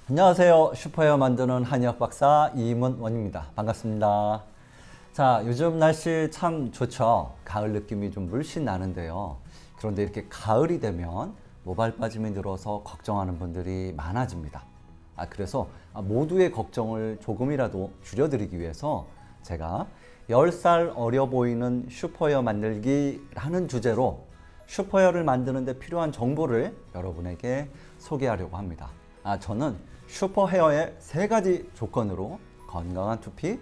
안녕하세요. 슈퍼헤어 만드는 한의학 박사 이문원입니다. 반갑습니다. 자, 요즘 날씨 참 좋죠. 가을 느낌이 좀 물씬 나는데요. 그런데 이렇게 가을이 되면 모발 빠짐이 늘어서 걱정하는 분들이 많아집니다. 그래서 모두의 걱정을 조금이라도 줄여드리기 위해서 제가 10살 어려 보이는 슈퍼헤어 만들기라는 주제로 슈퍼헤어를 만드는 데 필요한 정보를 여러분에게 소개하려고 합니다. 저는 슈퍼헤어의 3가지 조건으로 건강한 두피,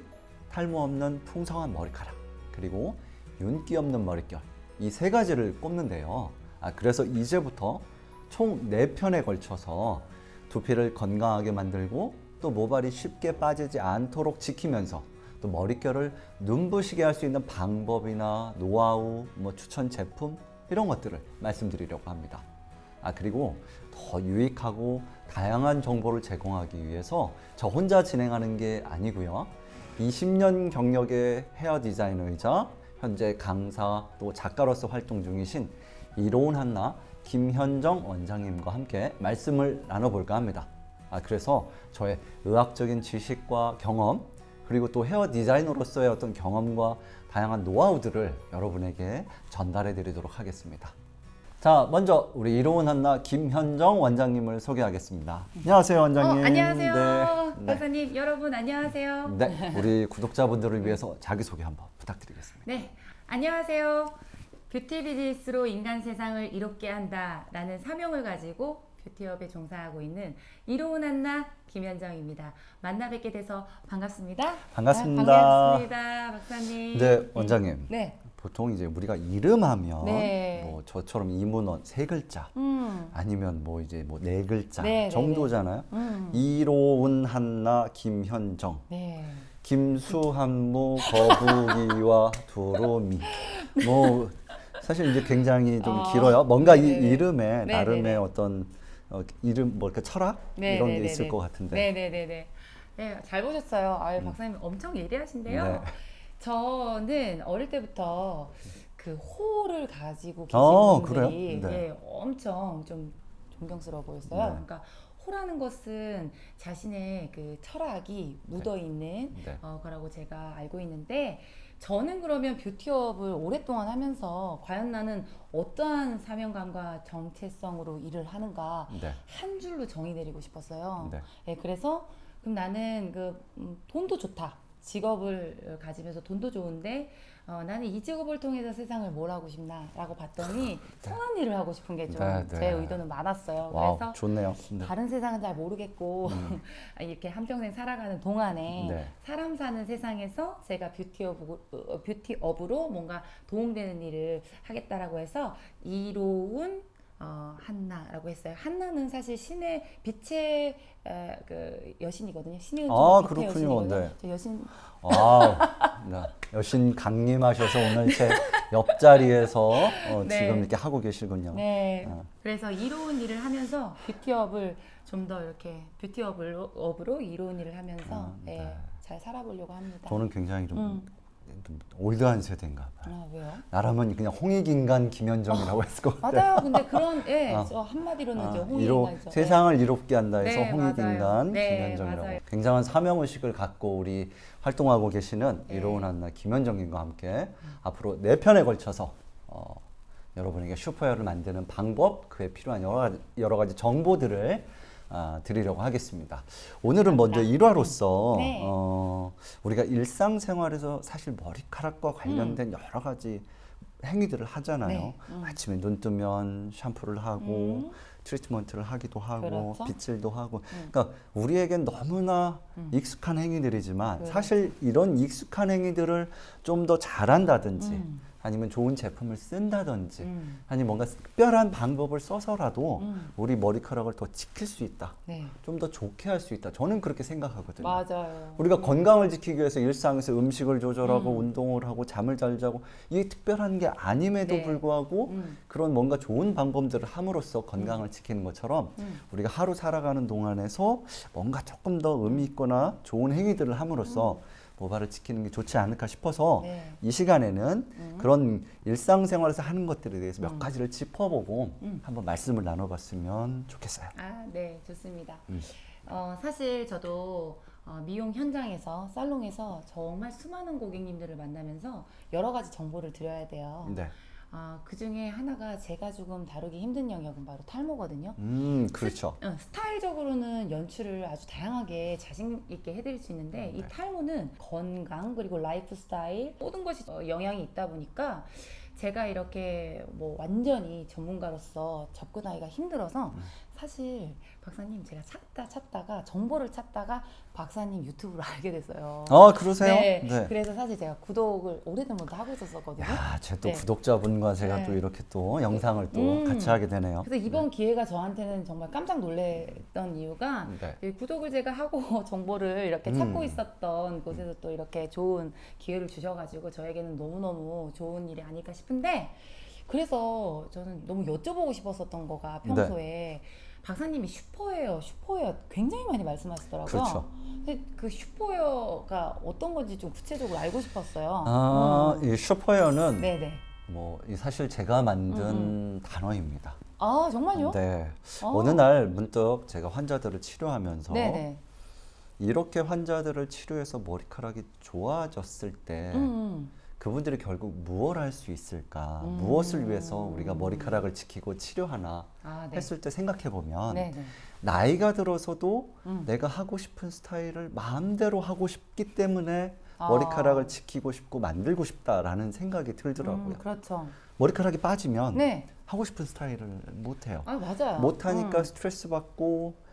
탈모 없는 풍성한 머리카락, 그리고 윤기 없는 머릿결, 이 3가지를 꼽는데요. 그래서 이제부터 총 4편에 걸쳐서 두피를 건강하게 만들고 또 모발이 쉽게 빠지지 않도록 지키면서 또 머릿결을 눈부시게 할 수 있는 방법이나 노하우, 추천 제품 이런 것들을 말씀드리려고 합니다. 그리고 더 유익하고 다양한 정보를 제공하기 위해서 저 혼자 진행하는 게 아니고요. 20년 경력의 헤어 디자이너이자 현재 강사 또 작가로서 활동 중이신 이로운 한나 김현정 원장님과 함께 말씀을 나눠볼까 합니다. 그래서 저의 의학적인 지식과 경험 그리고 또 헤어 디자이너로서의 어떤 경험과 다양한 노하우들을 여러분에게 전달해 드리도록 하겠습니다. 자, 먼저 우리 이로운 한나 김현정 원장님을 소개하겠습니다. 안녕하세요, 원장님. 안녕하세요. 박사님, 여러분 안녕하세요. 네, 우리 구독자분들을 위해서 자기소개 한번 부탁드리겠습니다. 네, 안녕하세요. 뷰티 비즈니스로 인간 세상을 이롭게 한다라는 사명을 가지고 뷰티업에 종사하고 있는 이로운 한나 김현정입니다. 만나 뵙게 돼서 반갑습니다. 반갑습니다. 반갑습니다, 박사님. 네, 원장님. 네. 보통 이제 우리가 이름하면 네. 뭐 저처럼 이문원 3글자 아니면 네 글자 네, 정도잖아요. 이로운 한나 김현정, 네. 김수한무 거북이와 두루미. 사실 이제 굉장히 좀 길어요. 뭔가 이 이름에 나름의 어떤 이름 이렇게 철학 이런 게 있을 것 같은데. 네네네네. 네, 잘 보셨어요. 박사님 엄청 예리하신데요. 네. 저는 어릴 때부터 그 호를 가지고 계신 분들이 그래요? 네. 엄청 좀 존경스러워 보였어요. 네. 그러니까 호라는 것은 자신의 그 철학이 묻어 있는 거라고 제가 알고 있는데, 저는 그러면 뷰티업을 오랫동안 하면서 과연 나는 어떠한 사명감과 정체성으로 일을 하는가 한 줄로 정의 내리고 싶었어요. 네, 그래서 그럼 나는 돈도 좋다. 직업을 가지면서 돈도 좋은데 나는 이 직업을 통해서 세상을 뭘 하고 싶나라고 봤더니 선한 일을 하고 싶은 게 좀 제 의도는 많았어요. 와우, 그래서 좋네요. 다른 세상은 잘 모르겠고 이렇게 한평생 살아가는 동안에 사람 사는 세상에서 제가 뷰티업으로 뭔가 도움되는 일을 하겠다라고 해서 이로운 한나라고 했어요. 한나는 사실 신의 빛의 그 여신이거든요. 신의 빛의 그렇군요. 여신이거든요. 저 여신. 여신 강림하셔서 오늘 제 옆자리에서 지금 이렇게 하고 계시군요. 네. 그래서 이로운 일을 하면서 뷰티업을 좀 더 이렇게 뷰티업으로 이로운 일을 하면서 잘 살아보려고 합니다. 저는 굉장히 좀 올드한 세대인가 봐요. 왜요? 나라면 그냥 홍익인간 김현정이라고 했을 것 같아요. 맞아요. 근데 그런 저 한마디로는 홍익인간이죠. 세상을 이롭게 한다 해서 네, 홍익인간 네, 김현정이라고. 맞아요. 굉장한 사명의식을 갖고 우리 활동하고 계시는 이로운 한나 김현정님과 함께 앞으로 4편에 걸쳐서 여러분에게 슈퍼헤어를 만드는 방법, 그에 필요한 여러 가지 정보들을 드리려고 하겠습니다. 오늘은 먼저 일화로서 우리가 일상생활에서 사실 머리카락과 관련된 여러 가지 행위들을 하잖아요. 아침에 눈 뜨면 샴푸를 하고 트리트먼트를 하기도 하고 빗질도 하고. 그러니까 우리에겐 너무나 익숙한 행위들이지만 사실 이런 익숙한 행위들을 좀 더 잘한다든지 아니면 좋은 제품을 쓴다든지 아니면 뭔가 특별한 방법을 써서라도 우리 머리카락을 더 지킬 수 있다. 좀 더 좋게 할 수 있다. 저는 그렇게 생각하거든요. 맞아요. 우리가 건강을 지키기 위해서 일상에서 음식을 조절하고 운동을 하고 잠을 잘 자고 이게 특별한 게 아님에도 불구하고 그런 뭔가 좋은 방법들을 함으로써 건강을 지키는 것처럼 우리가 하루 살아가는 동안에서 뭔가 조금 더 의미 있거나 좋은 행위들을 함으로써 모발을 지키는 게 좋지 않을까 싶어서 이 시간에는 그런 일상생활에서 하는 것들에 대해서 몇 가지를 짚어보고 한번 말씀을 나눠봤으면 좋겠어요. 네, 좋습니다. 사실 저도 미용 현장에서 살롱에서 정말 수많은 고객님들을 만나면서 여러 가지 정보를 드려야 돼요. 네. 그 중에 하나가 제가 조금 다루기 힘든 영역은 바로 탈모거든요. 그렇죠. 스타일적으로는 연출을 아주 다양하게 자신 있게 해드릴 수 있는데 이 탈모는 건강 그리고 라이프 스타일 모든 것이 영향이 있다 보니까 제가 이렇게 뭐 완전히 전문가로서 접근하기가 힘들어서 사실 박사님 제가 찾다가 정보를 찾다가 박사님 유튜브를 알게 됐어요. 그러세요? 네, 네. 그래서 사실 제가 구독을 오래전부터 하고 있었거든요. 야, 제 또 네. 구독자분과 제가 네. 또 이렇게 또 영상을 또 같이 하게 되네요. 그래서 이번 기회가 저한테는 정말 깜짝 놀랐던 이유가 네. 이 구독을 제가 하고 정보를 이렇게 찾고 있었던 곳에서 또 이렇게 좋은 기회를 주셔가지고 저에게는 너무너무 좋은 일이 아닐까 싶은데 그래서 저는 너무 여쭤보고 싶었었던 거가 평소에 박사님이 슈퍼헤어 굉장히 많이 말씀하시더라고요. 그렇죠. 근데 그 슈퍼헤어가 어떤 건지 좀 구체적으로 알고 싶었어요. 이 슈퍼헤어는 네네. 이 사실 제가 만든 단어입니다. 아 정말요? 네. 어느 날 문득 제가 환자들을 치료하면서 네네. 이렇게 환자들을 치료해서 머리카락이 좋아졌을 때 그분들이 결국 무엇을 할 수 있을까? 무엇을 위해서 우리가 머리카락을 지키고 치료하나 네. 했을 때 생각해 보면 네네. 나이가 들어서도 내가 하고 싶은 스타일을 마음대로 하고 싶기 때문에 머리카락을 지키고 싶고 만들고 싶다라는 생각이 들더라고요. 그렇죠. 머리카락이 빠지면 네. 하고 싶은 스타일을 못 해요. 맞아요. 못 하니까 스트레스 받고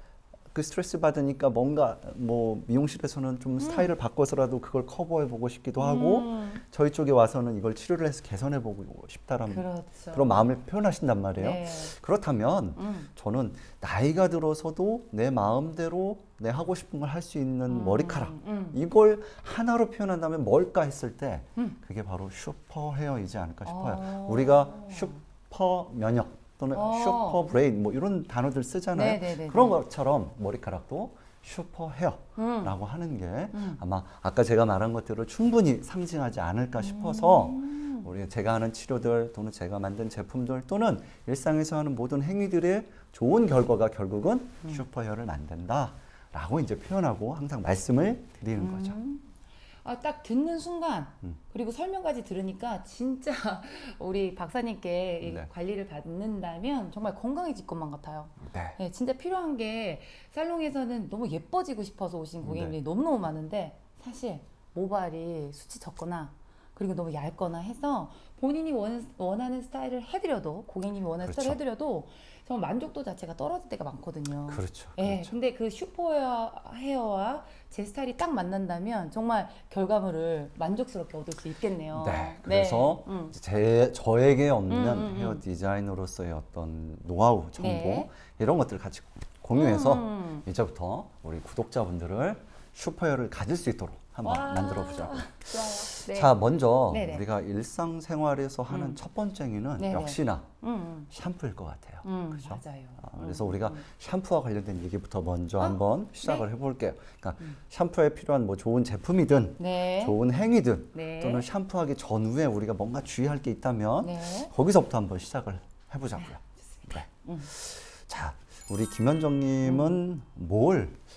그 스트레스 받으니까 뭔가 뭐 미용실에서는 좀 스타일을 바꿔서라도 그걸 커버해 보고 싶기도 하고 저희 쪽에 와서는 이걸 치료를 해서 개선해 보고 싶다라는 그렇죠. 그런 마음을 표현하신단 말이에요. 네. 그렇다면 저는 나이가 들어서도 내 마음대로 내 하고 싶은 걸 할 수 있는 머리카락 이걸 하나로 표현한다면 뭘까 했을 때 그게 바로 슈퍼 헤어이지 않을까 싶어요. 우리가 슈퍼 면역 또는 슈퍼 브레인 뭐 이런 단어들 쓰잖아요. 네네네네. 그런 것처럼 머리카락도 슈퍼 헤어라고 하는 게 아마 아까 제가 말한 것들을 충분히 상징하지 않을까 싶어서 우리 제가 하는 치료들 또는 제가 만든 제품들 또는 일상에서 하는 모든 행위들의 좋은 결과가 결국은 슈퍼 헤어를 만든다라고 이제 표현하고 항상 말씀을 드리는 거죠. 딱 듣는 순간 그리고 설명까지 들으니까 진짜 우리 박사님께 이 네. 관리를 받는다면 정말 건강해질 것만 같아요. 네. 네, 진짜 필요한 게 살롱에서는 너무 예뻐지고 싶어서 오신 고객님들이 너무너무 많은데 사실 모발이 수치 적거나 그리고 너무 얇거나 해서 본인이 원하는 스타일을 해드려도 고객님이 원하는 그렇죠. 스타일을 해드려도 정말 만족도 자체가 떨어질 때가 많거든요. 그렇죠. 예, 그렇죠. 근데 그 슈퍼 헤어와 제 스타일이 딱 만난다면 정말 결과물을 만족스럽게 얻을 수 있겠네요. 네, 그래서 저에게 없는 헤어 디자이너로서의 어떤 노하우, 정보 네. 이런 것들을 같이 공유해서 이제부터 우리 구독자분들을 슈퍼헤어를 가질 수 있도록 한번 만들어 보자고요. 좋아요. 네. 자, 먼저 네네. 우리가 일상생활에서 하는 첫 번째 행위는 네네. 역시나 샴푸일 것 같아요. 그렇죠? 맞아요. 그래서 우리가 샴푸와 관련된 얘기부터 먼저 한번 시작을 해볼게요. 그러니까 샴푸에 필요한 뭐 좋은 제품이든 네. 좋은 행위든 네. 또는 샴푸하기 전후에 우리가 뭔가 주의할 게 있다면 네. 거기서부터 한번 시작을 해보자고요. 네. 자, 우리 김현정님은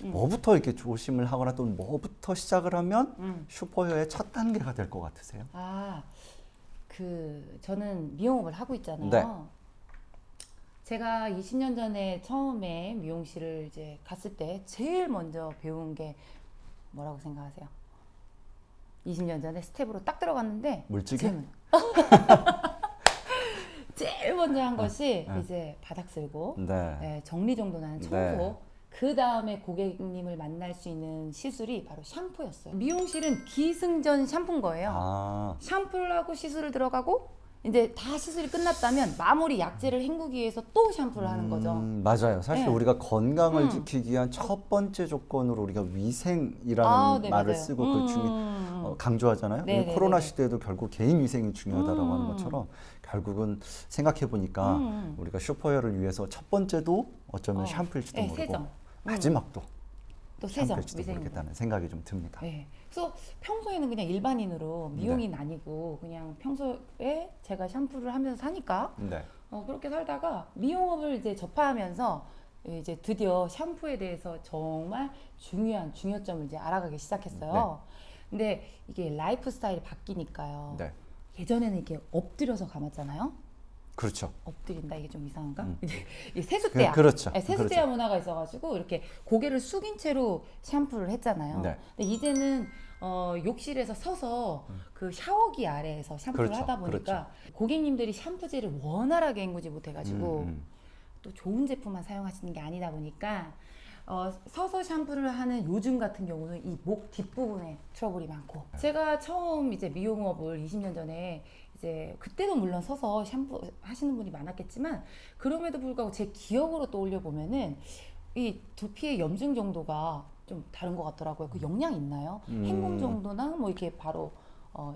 뭐부터 이렇게 조심을 하거나 또 뭐부터 시작을 하면 슈퍼헤어의 첫 단계가 될 것 같으세요? 저는 미용업을 하고 있잖아요. 네. 제가 20년 전에 처음에 미용실을 이제 갔을 때 제일 먼저 배운 게 뭐라고 생각하세요? 20년 전에 스텝으로 딱 들어갔는데 물찌개? 제일 먼저 한 것이 이제 바닥 쓸고 네. 정리정돈하는 청소. 네. 그 다음에 고객님을 만날 수 있는 시술이 바로 샴푸였어요. 미용실은 기승전 샴푸인 거예요. 샴푸를 하고 시술을 들어가고 이제 다 시술이 끝났다면 마무리 약재를 헹구기 위해서 또 샴푸를 하는 거죠. 맞아요. 사실 네. 우리가 건강을 지키기 위한 첫 번째 조건으로 우리가 위생이라는 네, 말을 맞아요. 쓰고 강조하잖아요. 네, 우리 네, 코로나 네. 시대에도 결국 개인 위생이 중요하다고 하는 것처럼 결국은 생각해 보니까 우리가 슈퍼헤어를 위해서 첫 번째도 어쩌면 샴푸일지도 모르고 세정. 마지막도 또 세정, 샴푸일지도 위생. 모르겠다는 생각이 좀 듭니다. 네. 그래서 평소에는 그냥 일반인으로 미용인 아니고 그냥 평소에 제가 샴푸를 하면서 사니까 네. 그렇게 살다가 미용업을 이제 접하면서 이제 드디어 샴푸에 대해서 정말 중요한 중요점을 이제 알아가기 시작했어요. 근데 이게 라이프 스타일이 바뀌니까요. 네. 예전에는 이렇게 엎드려서 감았잖아요. 그렇죠. 엎드린다 이게 좀 이상한가? 이제 세숫대야. 그렇죠. 네, 세숫대야 문화가 있어가지고 이렇게 고개를 숙인 채로 샴푸를 했잖아요. 네. 근데 이제는 욕실에서 서서 그 샤워기 아래에서 샴푸를 그렇죠. 하다 보니까 고객님들이 샴푸질을 원활하게 헹구지 못해가지고 또 좋은 제품만 사용하시는 게 아니다 보니까 서서 샴푸를 하는 요즘 같은 경우는 이 목 뒷부분에 트러블이 많고 제가 처음 이제 미용업을 20년 전에 이제 그때도 물론 서서 샴푸 하시는 분이 많았겠지만 그럼에도 불구하고 제 기억으로 떠올려 보면은 이 두피의 염증 정도가 좀 다른 것 같더라고요. 그 영향 있나요? 헹굼 정도나 뭐 이렇게 바로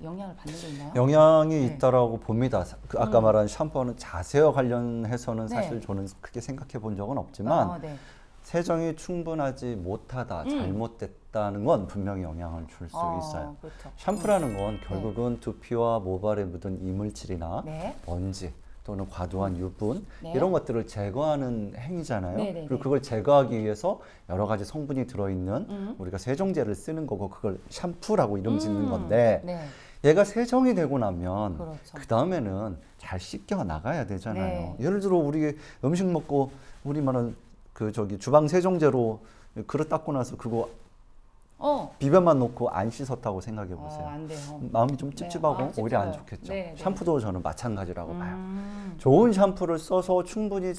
영향을 받는 게 있나요? 영향이 네. 있다라고 봅니다. 그 아까 말한 샴푸는 자세와 관련해서는 네. 사실 저는 크게 생각해 본 적은 없지만 네. 세정이 충분하지 못하다, 잘못됐다는 건 분명히 영향을 줄 수 있어요. 그렇죠. 샴푸라는 건 결국은 두피와 모발에 묻은 이물질이나 네. 먼지 또는 과도한 유분 네. 이런 것들을 제거하는 행위잖아요. 네네네. 그리고 그걸 제거하기 위해서 여러 가지 성분이 들어있는 우리가 세정제를 쓰는 거고 그걸 샴푸라고 이름 짓는 건데 네. 얘가 세정이 되고 나면 그렇죠. 그 다음에는 잘 씻겨 나가야 되잖아요. 네. 예를 들어 우리 음식 먹고 우리 말은 그 저기 주방 세정제로 그릇 닦고 나서 그거 비벼만 놓고 안 씻었다고 생각해 보세요. 안 돼요. 마음이 좀 찝찝하고 네. 오히려 안 찝찝해요. 좋겠죠. 네, 네. 샴푸도 저는 마찬가지라고 봐요. 좋은 샴푸를 써서 충분히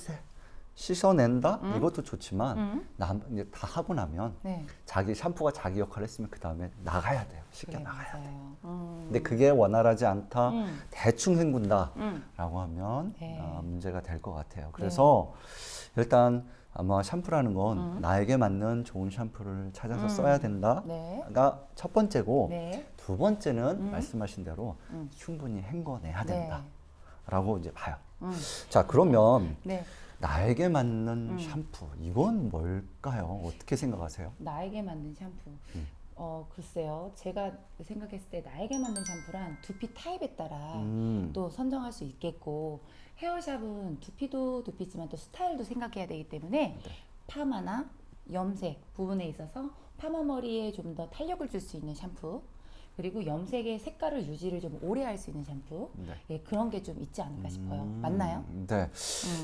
씻어낸다? 이것도 좋지만 이제 다 하고 나면 네. 자기 샴푸가 자기 역할을 했으면 그 다음에 나가야 돼요. 씻겨 그래, 나가야 돼요. 맞아요. 근데 그게 원활하지 않다, 대충 헹군다 음. 라고 하면 네. 문제가 될 것 같아요. 그래서 일단 아마 샴푸라는 건 나에게 맞는 좋은 샴푸를 찾아서 써야 된다가 네. 첫 번째고 네. 두 번째는 말씀하신 대로 충분히 헹궈내야 네. 된다라고 이제 봐요. 자, 그러면 네. 나에게 맞는 샴푸 이건 뭘까요? 어떻게 생각하세요? 나에게 맞는 샴푸. 글쎄요. 제가 생각했을 때 나에게 맞는 샴푸란 두피 타입에 따라 또 선정할 수 있겠고 헤어샵은 두피도 두피지만 또 스타일도 생각해야 되기 때문에 파마나 염색 부분에 있어서 파마 머리에 좀 더 탄력을 줄 수 있는 샴푸 그리고 염색의 색깔을 유지를 좀 오래 할 수 있는 샴푸 예, 그런 게 좀 있지 않을까 싶어요. 맞나요? 네.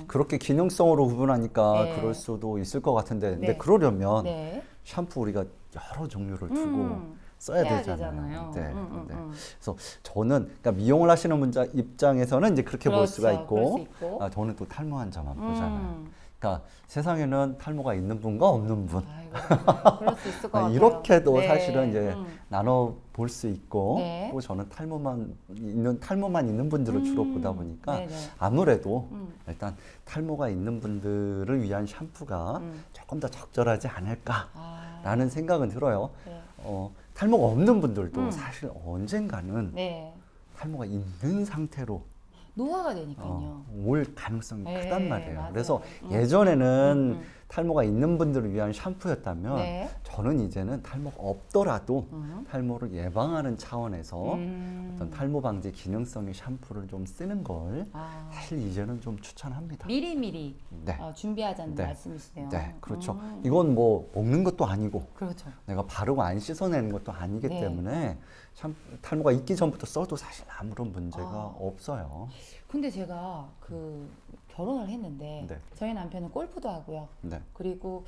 그렇게 기능성으로 구분하니까 네. 그럴 수도 있을 것 같은데 근데 네. 그러려면 네. 샴푸 우리가 여러 종류를 두고 써야 해야 되잖아요. 네. 되잖아요. 네. 그래서 저는 그러니까 미용을 하시는 분자 입장에서는 이제 그렇게 볼 수가 그렇죠. 그럴 수 있고 있고. 저는 또 탈모한 자만 보잖아요. 그러니까 세상에는 탈모가 있는 분과 없는 분 아이고, 그럴 수 있을 것 같아요. 이렇게도 네. 사실은 이제 나눠 볼 수 있고 네. 또 저는 탈모만 있는 분들을 주로 보다 보니까 네네. 아무래도 일단 탈모가 있는 분들을 위한 샴푸가 조금 더 적절하지 않을까라는 생각은 들어요. 네. 탈모가 없는 분들도 사실 언젠가는 네. 탈모가 있는 상태로 노화가 되니까요. 올 가능성이 네, 크단 말이에요. 맞아요. 그래서 예전에는 탈모가 있는 분들을 위한 샴푸였다면 네. 저는 이제는 탈모가 없더라도 탈모를 예방하는 차원에서 어떤 탈모 방지 기능성의 샴푸를 좀 쓰는 걸 사실 이제는 좀 추천합니다. 미리미리 네. 준비하자는 네. 말씀이시네요. 네, 그렇죠. 이건 뭐 먹는 것도 아니고 그렇죠. 내가 바르고 안 씻어내는 것도 아니기 네. 때문에 탈모가 있기 전부터 써도 사실 아무런 문제가 없어요. 근데 제가 결혼을 했는데 네. 저희 남편은 골프도 하고요. 네. 그리고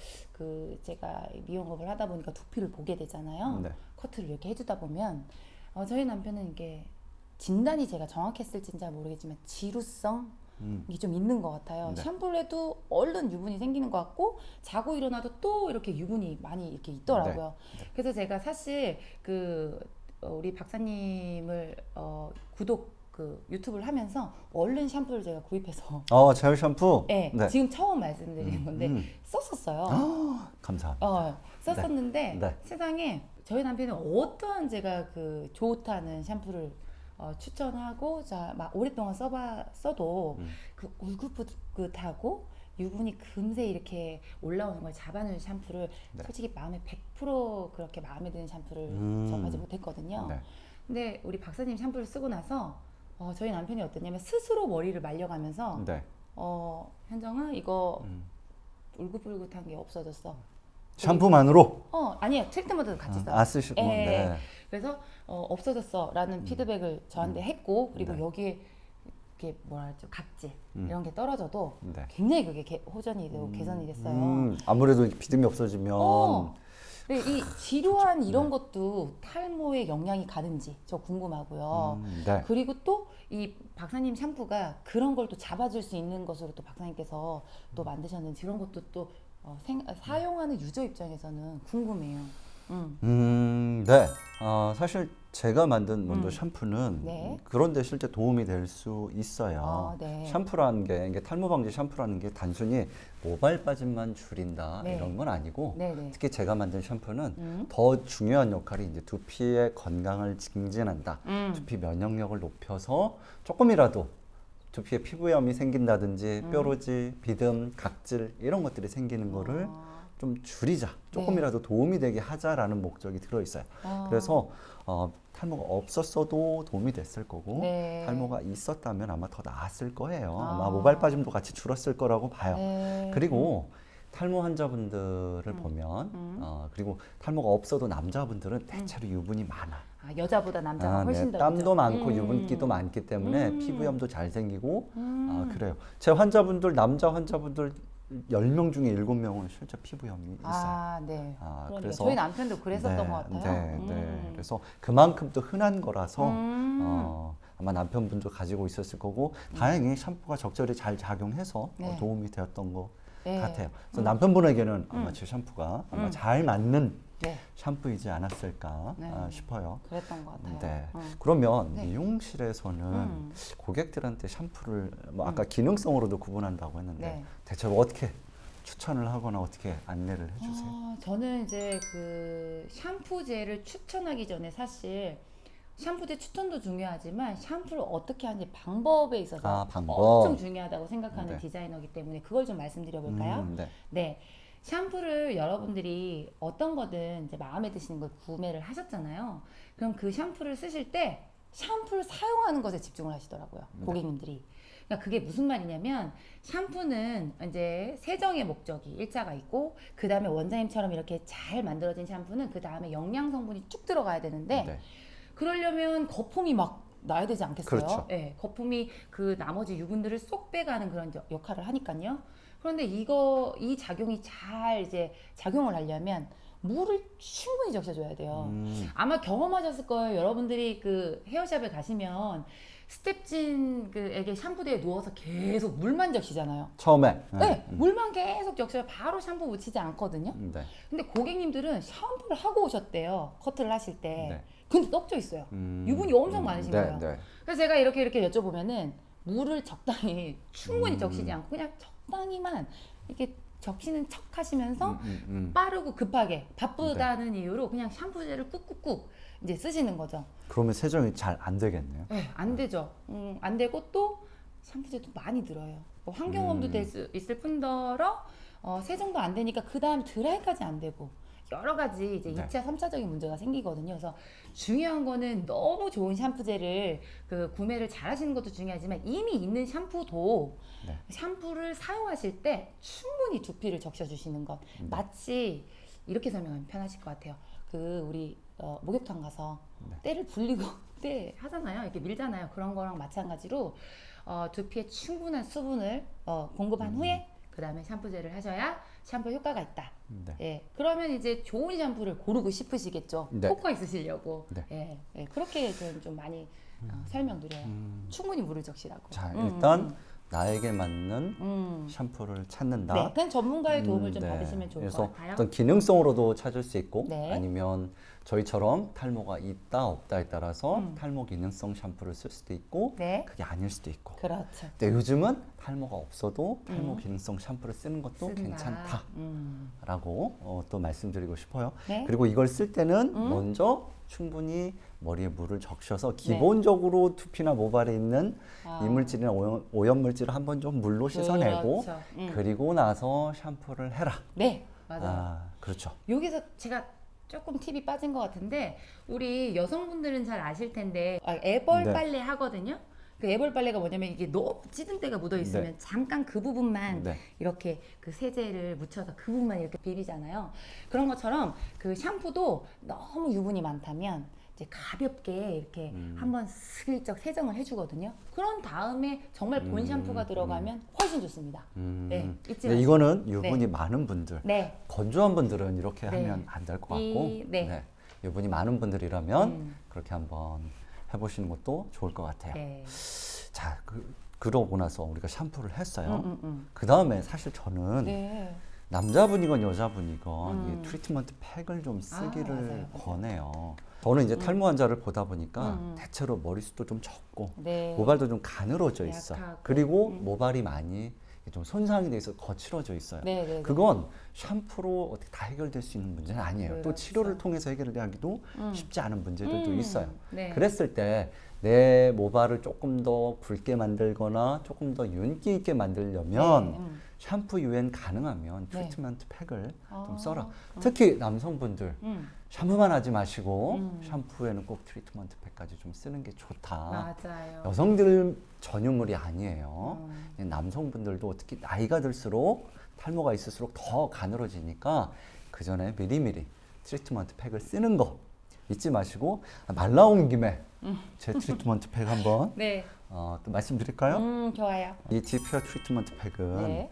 제가 미용업을 하다 보니까 두피를 보게 되잖아요. 네. 커트를 이렇게 해주다 보면 저희 남편은 이게 진단이 제가 정확했을지는 잘 모르겠지만 지루성 이게 좀 있는 것 같아요. 네. 샴푸를 해도 얼른 유분이 생기는 것 같고 자고 일어나도 또 이렇게 유분이 많이 이렇게 있더라고요. 네. 그래서 제가 사실 우리 박사님을 구독 유튜브를 하면서 얼른 샴푸를 제가 구입해서 제일 샴푸? 네, 지금 처음 말씀드리는 건데 썼었어요. 감사합니다. 썼었는데 네. 세상에 저희 남편은 어떠한 제가 좋다는 샴푸를 추천하고 막 오랫동안 써도 그 울긋불긋하고 유분이 금세 이렇게 올라오는 걸 잡아주는 샴푸를 솔직히 마음에 100% 그렇게 마음에 드는 샴푸를 접하지 못했거든요. 네. 근데 우리 박사님 샴푸를 쓰고 나서 저희 남편이 어떠냐면 스스로 머리를 말려가면서 네. 현정아 이거 울긋불긋한 게 없어졌어. 샴푸만으로? 아니에요. 트리트먼트도 같이 써요. 쓰시고. 예. 네. 그래서 없어졌어라는 피드백을 저한테 했고, 그리고 네. 여기에 이렇게 뭐라 그랬죠, 각질 이런 게 떨어져도 네. 굉장히 그게 호전이 되고 개선이 됐어요. 아무래도 비듬이 없어지면 근데 이 지루한 이런 것도 탈모에 영향이 가는지 저 궁금하고요. 네. 그리고 또 이 박사님 샴푸가 그런 걸 또 잡아줄 수 있는 것으로 또 박사님께서 또 만드셨는지 그런 것도 또 사용하는 유저 입장에서는 궁금해요. 네. 사실 제가 만든 먼저 샴푸는 네. 그런데 실제 도움이 될 수 있어요. 네. 샴푸라는 게 이게 탈모 방지 샴푸라는 게 단순히 모발 빠짐만 줄인다 네. 이런 건 아니고 네네. 특히 제가 만든 샴푸는 더 중요한 역할이 이제 두피의 건강을 증진한다. 두피 면역력을 높여서 조금이라도 두피에 피부염이 생긴다든지 뾰루지, 비듬, 각질 이런 것들이 생기는 거를 좀 줄이자, 조금이라도 도움이 되게 하자라는 목적이 들어있어요. 그래서 탈모가 없었어도 도움이 됐을 거고 네. 탈모가 있었다면 아마 더 나았을 거예요. 아마 모발 빠짐도 같이 줄었을 거라고 봐요. 네. 그리고 탈모 환자분들을 보면 그리고 탈모가 없어도 남자분들은 대체로 유분이 많아. 여자보다 남자가 훨씬 더 땀도 있죠. 많고 유분기도 많기 때문에 피부염도 잘 생기고 그래요. 제 환자분들 남자 환자분들 10명 중에 7명은 실제 피부염이 있어요. 네. 그래서 저희 남편도 그랬었던 네, 것 같아요. 네. 그래서 그만큼 또 흔한 거라서 아마 남편분도 가지고 있었을 거고 다행히 샴푸가 적절히 잘 작용해서 네. 도움이 되었던 것 네. 같아요. 그래서 남편분에게는 아마 제 샴푸가 아마 잘 맞는 네. 샴푸이지 않았을까 네. 싶어요. 그랬던 것 같아요. 네. 그러면 네. 미용실에서는 고객들한테 샴푸를 뭐 아까 기능성으로도 구분한다고 했는데 네. 대체로 어떻게 추천을 하거나 어떻게 안내를 해주세요? 저는 이제 그 샴푸제를 추천하기 전에 사실 샴푸제 추천도 중요하지만 샴푸를 어떻게 하는지 방법에 있어서 방법. 엄청 중요하다고 생각하는 네. 디자이너이기 때문에 그걸 좀 말씀드려 볼까요? 네. 네. 샴푸를 여러분들이 어떤 거든 이제 마음에 드시는 걸 구매를 하셨잖아요. 그럼 그 샴푸를 쓰실 때 샴푸를 사용하는 것에 집중을 하시더라고요. 고객님들이. 그러니까 그게 무슨 말이냐면 샴푸는 이제 세정의 목적이 일자가 있고 그 다음에 원장님처럼 이렇게 잘 만들어진 샴푸는 그 다음에 영양 성분이 쭉 들어가야 되는데 네. 그러려면 거품이 막 나야 되지 않겠어요? 그렇죠. 네, 거품이 그 나머지 유분들을 쏙 빼가는 그런 역할을 하니까요. 그런데 이 작용이 잘 이제 작용을 하려면 물을 충분히 적셔줘야 돼요. 아마 경험하셨을 거예요. 여러분들이 그 헤어샵에 가시면 스텝진 그에게 샴푸대에 누워서 계속 물만 적시잖아요. 처음에. 네, 물만 계속 적셔요. 바로 샴푸 묻히지 않거든요. 네. 근데 고객님들은 샴푸를 하고 오셨대요. 커트를 하실 때. 네. 근데 떡져 있어요. 유분이 엄청 많으신 네, 거예요. 네. 그래서 제가 이렇게 여쭤보면은 물을 적당히 충분히 적시지 않고 그냥 적당히만 이렇게 적시는 척 하시면서 빠르고 급하게 바쁘다는 이유로 그냥 샴푸제를 꾹꾹꾹 이제 쓰시는 거죠. 그러면 세정이 잘 안 되겠네요. 네, 안 되죠. 안 되고 또 샴푸제도 많이 들어요. 뭐 환경오염도 될 수 있을 뿐더러 세정도 안 되니까 그 다음 드라이까지 안 되고 여러 가지 이제 네. 2차, 3차적인 문제가 생기거든요. 그래서 중요한 거는 너무 좋은 샴푸제를 그 구매를 잘 하시는 것도 중요하지만 이미 있는 샴푸도 네. 샴푸를 사용하실 때 충분히 두피를 적셔주시는 것. 마치 이렇게 설명하면 편하실 것 같아요. 그 우리 목욕탕 가서 때를 불리고 때 하잖아요. 이렇게 밀잖아요. 그런 거랑 마찬가지로 두피에 충분한 수분을 공급한 후에 그 다음에 샴푸제를 하셔야 샴푸 효과가 있다. 네. 예, 그러면 이제 좋은 샴푸를 고르고 싶으시겠죠. 네. 효과 있으시려고. 네. 예, 그렇게 좀 많이 설명드려요. 충분히 물을 적시라고. 자, 일단 나에게 맞는 샴푸를 찾는다. 네, 그냥 전문가의 도움을 좀 네. 받으시면 좋을 그래서 것 같아요. 어떤 기능성으로도 찾을 수 있고 네. 아니면 저희처럼 탈모가 있다 없다에 따라서 탈모 기능성 샴푸를 쓸 수도 있고 네. 그게 아닐 수도 있고. 그렇죠. 근데 요즘은 탈모가 없어도 탈모 기능성 샴푸를 쓰는 것도 쓴다. 괜찮다라고 또 말씀드리고 싶어요. 네. 그리고 이걸 쓸 때는 먼저 충분히 머리에 물을 적셔서 기본적으로 두피나 모발에 있는 이물질이나 오염물질을 한번 좀 물로 씻어내고 그렇죠. 그리고 나서 샴푸를 해라. 네, 맞아요. 그렇죠. 여기서 제가 조금 팁이 빠진 것 같은데 우리 여성분들은 잘 아실 텐데 애벌 네. 빨래 하거든요. 그 애벌 빨래가 뭐냐면 이게 너무 찌든 때가 묻어 있으면 네. 잠깐 그 부분만 네. 이렇게 그 세제를 묻혀서 그 부분만 이렇게 비비잖아요. 그런 것처럼 그 샴푸도 너무 유분이 많다면 이제 가볍게 이렇게 한번 슬쩍 세정을 해주거든요. 그런 다음에 정말 본 샴푸가 들어가면 훨씬 좋습니다. 네, 잊지 네, 마세요. 이거는 유분이 네. 많은 분들, 네. 건조한 분들은 이렇게 네. 하면 안 될 것 같고, 네. 유분이 많은 분들이라면 그렇게 한번 해보시는 것도 좋을 것 같아요. 네. 자, 그러고 나서 우리가 샴푸를 했어요. 그 다음에 사실 저는 네. 남자분이건 여자분이건 이 트리트먼트 팩을 좀 쓰기를 맞아요. 권해요. 저는 이제 탈모 환자를 보다 보니까 대체로 머리숱도 좀 적고 네. 모발도 좀 가늘어져 있어. 약하고. 그리고 모발이 많이 좀 손상이 돼 있어 거칠어져 있어요. 네, 네, 네. 그건 샴푸로 어떻게 다 해결될 수 있는 문제는 아니에요. 또 그렇죠. 치료를 통해서 해결하기도 쉽지 않은 문제들도 있어요. 네. 그랬을 때 내 모발을 조금 더 굵게 만들거나 조금 더 윤기 있게 만들려면 네, 샴푸 유엔 가능하면 네. 트리트먼트 팩을 좀 아, 써라. 특히 남성분들 음. 샴푸만 하지 마시고 샴푸에는 꼭 트리트먼트 팩까지 좀 쓰는 게 좋다. 맞아요. 여성들 전유물이 아니에요. 남성분들도 특히 나이가 들수록 탈모가 있을수록 더 가늘어지니까 그 전에 미리미리 트리트먼트 팩을 쓰는 거 잊지 마시고 말 나온 김에 제 트리트먼트 팩 한번 네. 또 말씀드릴까요? 좋아요. 이 딥헤어 트리트먼트 팩은 네.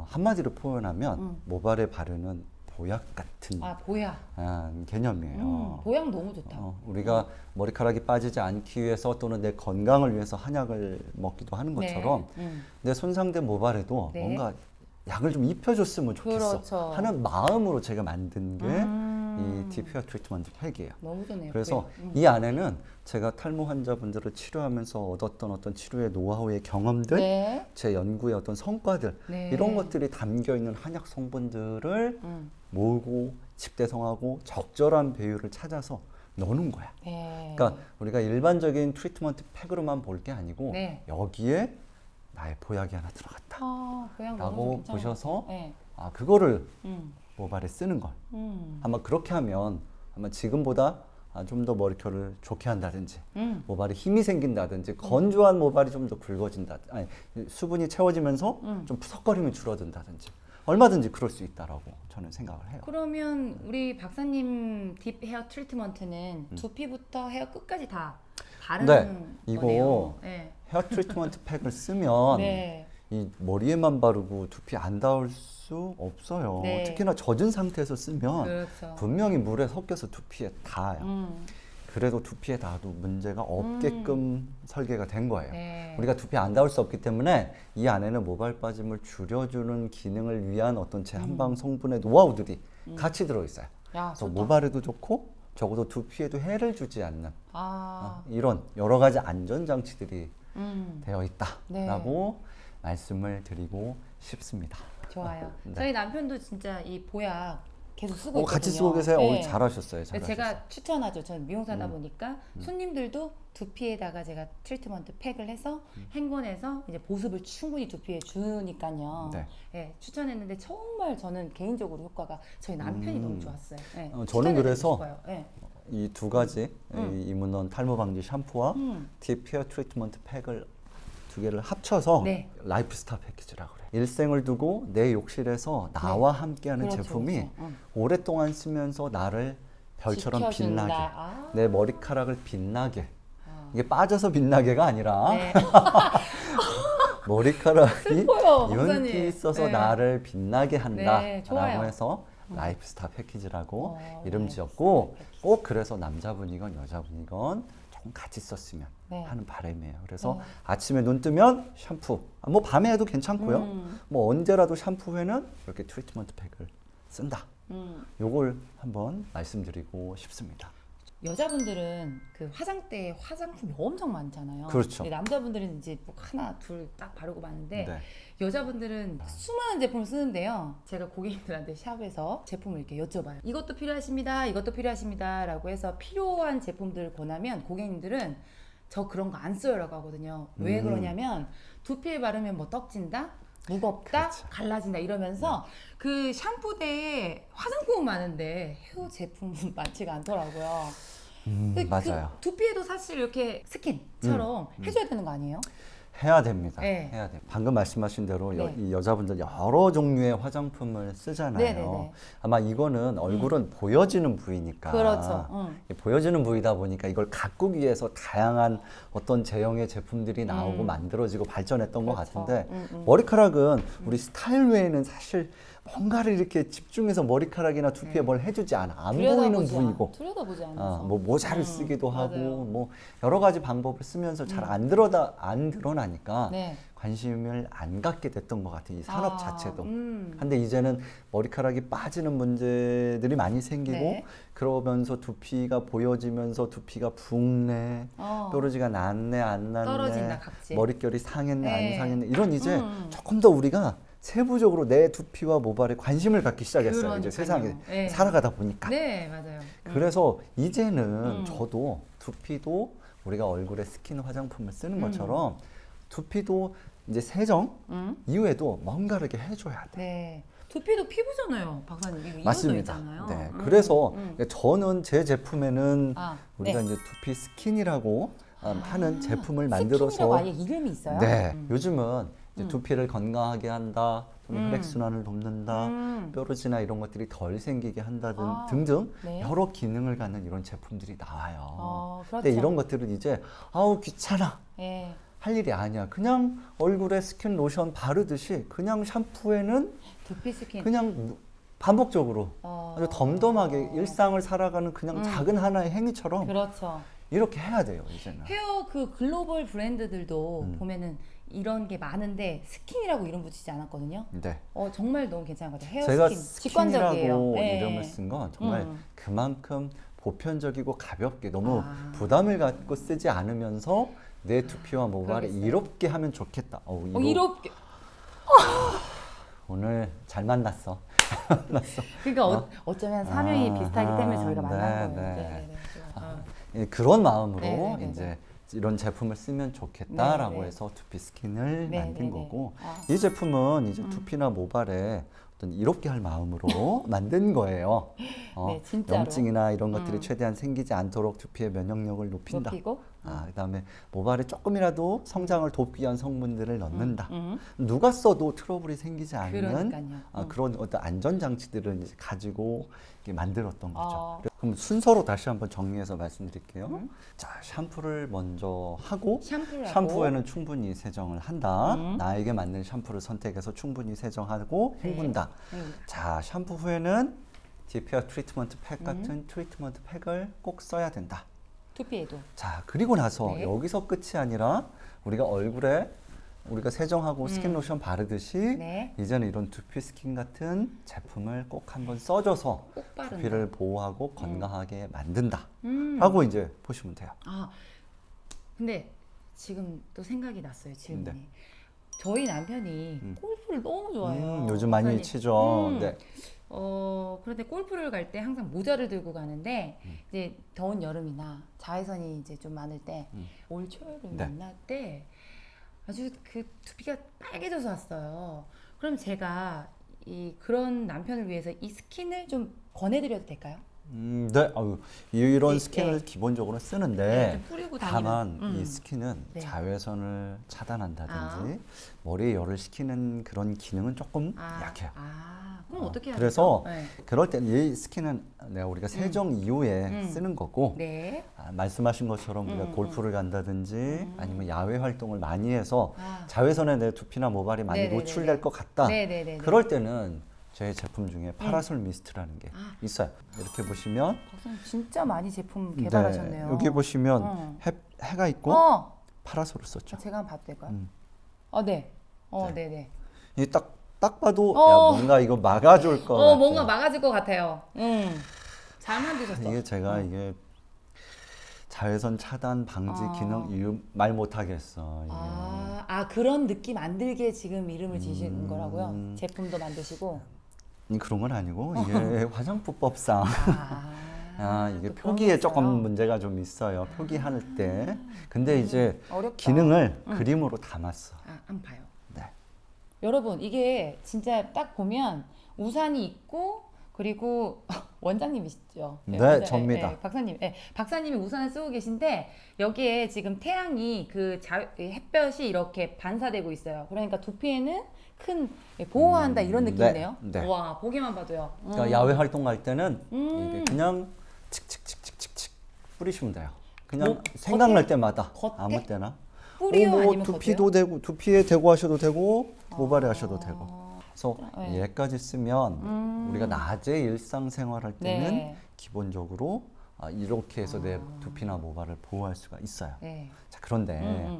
한마디로 표현하면 모발에 바르는 보약 같은 아, 보약. 개념이에요. 보약 너무 좋다. 우리가 머리카락이 빠지지 않기 위해서 또는 내 건강을 위해서 한약을 먹기도 하는 것처럼 네. 내 손상된 모발에도 네. 뭔가 약을 좀 입혀줬으면 좋겠어 그렇죠. 하는 마음으로 제가 만든 게 이 딥헤어 트리트먼트 팩이에요. 너무 좋네요. 그래서 보약. 이 안에는 제가 탈모 환자분들을 치료하면서 얻었던 어떤 치료의 노하우의 경험들, 네. 제 연구의 어떤 성과들 네. 이런 것들이 담겨 있는 한약 성분들을 모으고 집대성하고 적절한 배율을 찾아서 넣는 거야. 네. 그러니까 우리가 일반적인 트리트먼트 팩으로만 볼 게 아니고 네. 여기에 나의 보약이 하나 들어갔다 보약 너무 라고 괜찮은 것 보셔서 같아요. 네. 그거를 음. 모발에 쓰는 걸 음. 아마 그렇게 하면 아마 지금보다 좀 더 머리결을 좋게 한다든지 모발에 힘이 생긴다든지 건조한 모발이 좀 더 굵어진다 아니 수분이 채워지면서 좀 푸석거림이 줄어든다든지 얼마든지 그럴 수 있다라고 저는 생각을 해요. 그러면 우리 박사님 딥 헤어 트리트먼트는 두피부터 헤어 끝까지 다 다른 네, 이거 거네요. 네. 헤어 트리트먼트 팩을 쓰면 네. 이 머리에만 바르고 두피 안 닿을 수 없어요. 네. 특히나 젖은 상태에서 쓰면 그렇죠. 분명히 물에 섞여서 두피에 닿아요. 그래도 두피에 닿아도 문제가 없게끔 설계가 된 거예요. 네. 우리가 두피에 안 닿을 수 없기 때문에 이 안에는 모발 빠짐을 줄여주는 기능을 위한 어떤 제 한방 성분의 노하우들이 같이 들어있어요. 야, 그래서 좋다. 모발에도 좋고 적어도 두피에도 해를 주지 않는 아, 이런 여러 가지 안전 장치들이 되어 네. 있다라고 말씀을 드리고 싶습니다. 좋아요. 네. 저희 남편도 진짜 이 보약 계속 쓰고 있거든요. 같이 쓰고 계세요? 네. 잘하셨어요. 그래서 잘하셨어요. 제가 추천하죠. 저는 미용사다 보니까 손님들도 두피에다가 제가 트리트먼트 팩을 해서 헹궈내서 이제 보습을 충분히 두피에 주니까요. 네. 네, 추천했는데 정말 저는 개인적으로 효과가 저희 남편이 너무 좋았어요. 네, 저는 추천해드리고 그래서 싶어요. 네. 이 두 가지 이 이문원 탈모 방지 샴푸와 딥 헤어 트리트먼트 팩을 두 개를 합쳐서 네. 라이프스타 패키지라고 그래. 일생을 두고 내 욕실에서 나와 함께하는 그렇죠, 제품이 그렇죠. 응. 오랫동안 쓰면서 나를 별처럼 지켜준다. 빛나게 아. 내 머리카락을 빛나게 이게 빠져서 빛나게가 아니라 네. 머리카락이 슬퍼요, 윤기 박사님. 있어서 네. 나를 빛나게 네, 좋아요. 한다라고 해서 라이프스타 패키지라고 이름 라이프스타 지었고 패키지. 꼭 그래서 남자분이건 여자분이건 조금 같이 썼으면 네. 하는 바람이에요. 그래서 아침에 눈 뜨면 샴푸, 뭐 밤에 해도 괜찮고요. 뭐 언제라도 샴푸 후에는 이렇게 트리트먼트 팩을 쓴다. 요걸 한번 말씀드리고 싶습니다. 여자분들은 그 화장대에 화장품이 엄청 많잖아요. 그렇죠. 근데 남자분들은 이제 뭐 하나 둘 딱 바르고 마는데 네. 여자분들은 수많은 제품을 쓰는데요. 제가 고객님들한테 샵에서 제품을 이렇게 여쭤봐요. 이것도 필요하십니다. 이것도 필요하십니다. 라고 해서 필요한 제품들을 권하면 고객님들은 저 그런 거 안 써요라고 하거든요. 왜 그러냐면 두피에 바르면 뭐 떡진다? 무겁다? 그렇죠. 갈라진다 이러면서 그 샴푸대에 화장품은 많은데 헤어 제품은 많지가 않더라고요. 맞아요. 그 두피에도 사실 이렇게 스킨처럼 해줘야 되는 거 아니에요? 해야 됩니다. 네. 해야 돼. 방금 말씀하신 대로 네. 이 여자분들 여러 종류의 화장품을 쓰잖아요. 네네네. 아마 이거는 얼굴은 보여지는 부위니까. 그렇죠. 보여지는 부위다 보니까 이걸 가꾸기 위해서 다양한 어떤 제형의 제품들이 나오고 만들어지고 발전했던 것 그렇죠. 같은데 머리카락은 우리 스타일 외에는 사실 뭔가를 이렇게 집중해서 머리카락이나 두피에 뭘 해주지 않아. 안 보이는 부위고. 들여다보지 않아서. 뭐 모자를 쓰기도 하고 맞아요. 뭐 여러 가지 방법을 쓰면서 잘 안 드러나니까 네. 관심을 안 갖게 됐던 것 같아요. 이 산업 자체도. 음. 근데 이제는 머리카락이 빠지는 문제들이 많이 생기고 네. 그러면서 두피가 보여지면서 두피가 붕내, 뾰루지가 났네 안 났네, 떨어진다, 각질. 머릿결이 상했네 네. 안 상했네 이런 이제 조금 더 우리가 세부적으로 내 두피와 모발에 관심을 갖기 시작했어요. 그러니까요. 이제 세상에 네. 살아가다 보니까. 네, 맞아요. 그래서 이제는 저도 두피도 우리가 얼굴에 스킨 화장품을 쓰는 것처럼 두피도 이제 세정 이후에도 뭔가를 이렇게 해줘야 돼. 네. 두피도 피부잖아요, 박사님. 이거 이어져 맞습니다. 있잖아요. 네. 그래서 저는 제 제품에는 아, 우리가 네. 이제 두피 스킨이라고 하는 제품을 스킨이라고 만들어서 아예 이름이 있어요? 네. 요즘은 이제 두피를 건강하게 한다, 혈액순환을 돕는다, 음. 뾰루지나 이런 것들이 덜 생기게 한다 아, 등등 네. 여러 기능을 갖는 이런 제품들이 나와요. 그렇죠. 근데 이런 것들은 이제 아우 귀찮아. 예. 할 일이 아니야. 그냥 얼굴에 스킨 로션 바르듯이 그냥 샴푸에는 두피 스킨. 그냥 반복적으로 아주 덤덤하게 일상을 살아가는 그냥 작은 하나의 행위처럼 그렇죠. 이렇게 해야 돼요, 이제는. 헤어 그 글로벌 브랜드들도 보면은 이런 게 많은데 스킨이라고 이름 붙이지 않았거든요. 네. 정말 너무 괜찮은 것 같아요. 헤어 제가 스킨. 직관적이에요. 스킨이라고 네. 이름을 쓴 건 정말 그만큼 보편적이고 가볍게 너무 아. 부담을 갖고 쓰지 않으면서 내 두피와 모발을 그러겠어요. 이롭게 하면 좋겠다. 이렇게. 오늘 잘 만났어. 그러니까 어쩌면 사명이 비슷하기 때문에 저희가 네, 만난 거예요. 네. 네네네. 예, 그런 마음으로 네네네네. 이제 이런 제품을 쓰면 좋겠다라고 네네. 해서 두피 스킨을 네네네. 만든 거고 아. 이 제품은 이제 두피나 모발에 어떤 이롭게 할 마음으로 만든 거예요. 네, 진짜로. 염증이나 이런 것들이 최대한 생기지 않도록 두피의 면역력을 높인다. 높이고. 그다음에 모발에 조금이라도 성장을 돕기 위한 성분들을 넣는다. 누가 써도 트러블이 생기지 않는 그러니까요. 그런 어떤 안전 장치들을 이제 가지고 이렇게 만들었던 거죠. 아. 그럼 순서로 다시 한번 정리해서 말씀드릴게요. 자, 샴푸를 먼저 하고 샴푸를 하고. 샴푸에는 충분히 세정을 한다. 나에게 맞는 샴푸를 선택해서 충분히 세정하고 헹군다. 자, 샴푸 후에는 디페어 트리트먼트 팩 같은 트리트먼트 팩을 꼭 써야 된다. 두피에도. 자, 그리고 나서 네. 여기서 끝이 아니라 우리가 얼굴에 우리가 세정하고 스킨 로션 바르듯이 네. 이제는 이런 두피 스킨 같은 제품을 꼭 한번 써줘서 꼭 바른다. 두피를 보호하고 건강하게 만든다. 음. 라고 이제 보시면 돼요. 근데 지금 또 생각이 났어요, 질문이. 네. 저희 남편이 골프를 너무 좋아해요. 요즘 많이 박사님. 치죠. 네. 그런데 골프를 갈 때 항상 모자를 들고 가는데 이제 더운 여름이나 자외선이 이제 좀 많을 때 올 초여름 네. 만날 때 아주 그 두피가 빨개져서 왔어요. 그럼 제가 그런 남편을 위해서 이 스킨을 좀 권해드려도 될까요? 네. 이런 네, 스킨을 네. 기본적으로 네, 쓰는데 좀 뿌리고 다만 다니는. 이 스킨은 네. 자외선을 차단한다든지 머리에 열을 식히는 그런 기능은 조금 약해요. 그럼 어떻게 해야 그래서 되죠? 네. 그럴 때 이 스킨은 우리가 세정 이후에 쓰는 거고 네. 말씀하신 것처럼 우리가 골프를 간다든지 아니면 야외 활동을 많이 해서 자외선에 내 두피나 모발이 많이 네네네네. 노출될 것 같다. 네네네네. 그럴 때는 저희 제품 중에 파라솔 미스트라는 게 있어요. 이렇게 보시면 박사님 진짜 많이 제품 개발하셨네요. 네, 여기 보시면 해가 있고 파라솔을 썼죠. 제가 한번 봐도 될까요? 네. 네네. 이 딱 봐도 어. 야, 뭔가 이거 막아줄 거 같아요. 뭔가 막아줄 것 같아요. 잘 만드셨어. 이게 제가 이게 자외선 차단 방지 기능 이유 말 못하겠어. 이게. 그런 느낌 안 들게 지금 이름을 지신 거라고요? 제품도 만드시고. 그런 건 아니고 이게 화장품법상 이게 또 표기에 그런 게 조금 있어요? 문제가 좀 있어요. 표기할 때. 근데 이제 어렵다. 기능을 그림으로 담았어. 한번 봐요. 네. 여러분 이게 진짜 딱 보면 우산이 있고 그리고 원장님이시죠? 네, 접니다. 박사님. 박사님이 우산을 쓰고 계신데 여기에 지금 태양이 햇볕이 이렇게 반사되고 있어요. 그러니까 두피에는 큰 보호한다 이런 느낌이네요. 네. 와, 보기만 봐도요. 그러니까 야외 활동할 때는 이게 그냥 칙칙칙칙칙칙 뿌리시면 돼요. 그냥 뭐, 생각날 때마다 겉에? 아무 때나. 뿌리요, 뭐 아니면 두피도 되고 두피에 대고 하셔도 되고 모발에 하셔도 되고. 그래서 네. 얘까지 쓰면 우리가 낮에 일상생활할 때는 네. 기본적으로 이렇게 해서 내 두피나 모발을 보호할 수가 있어요. 네. 자, 그런데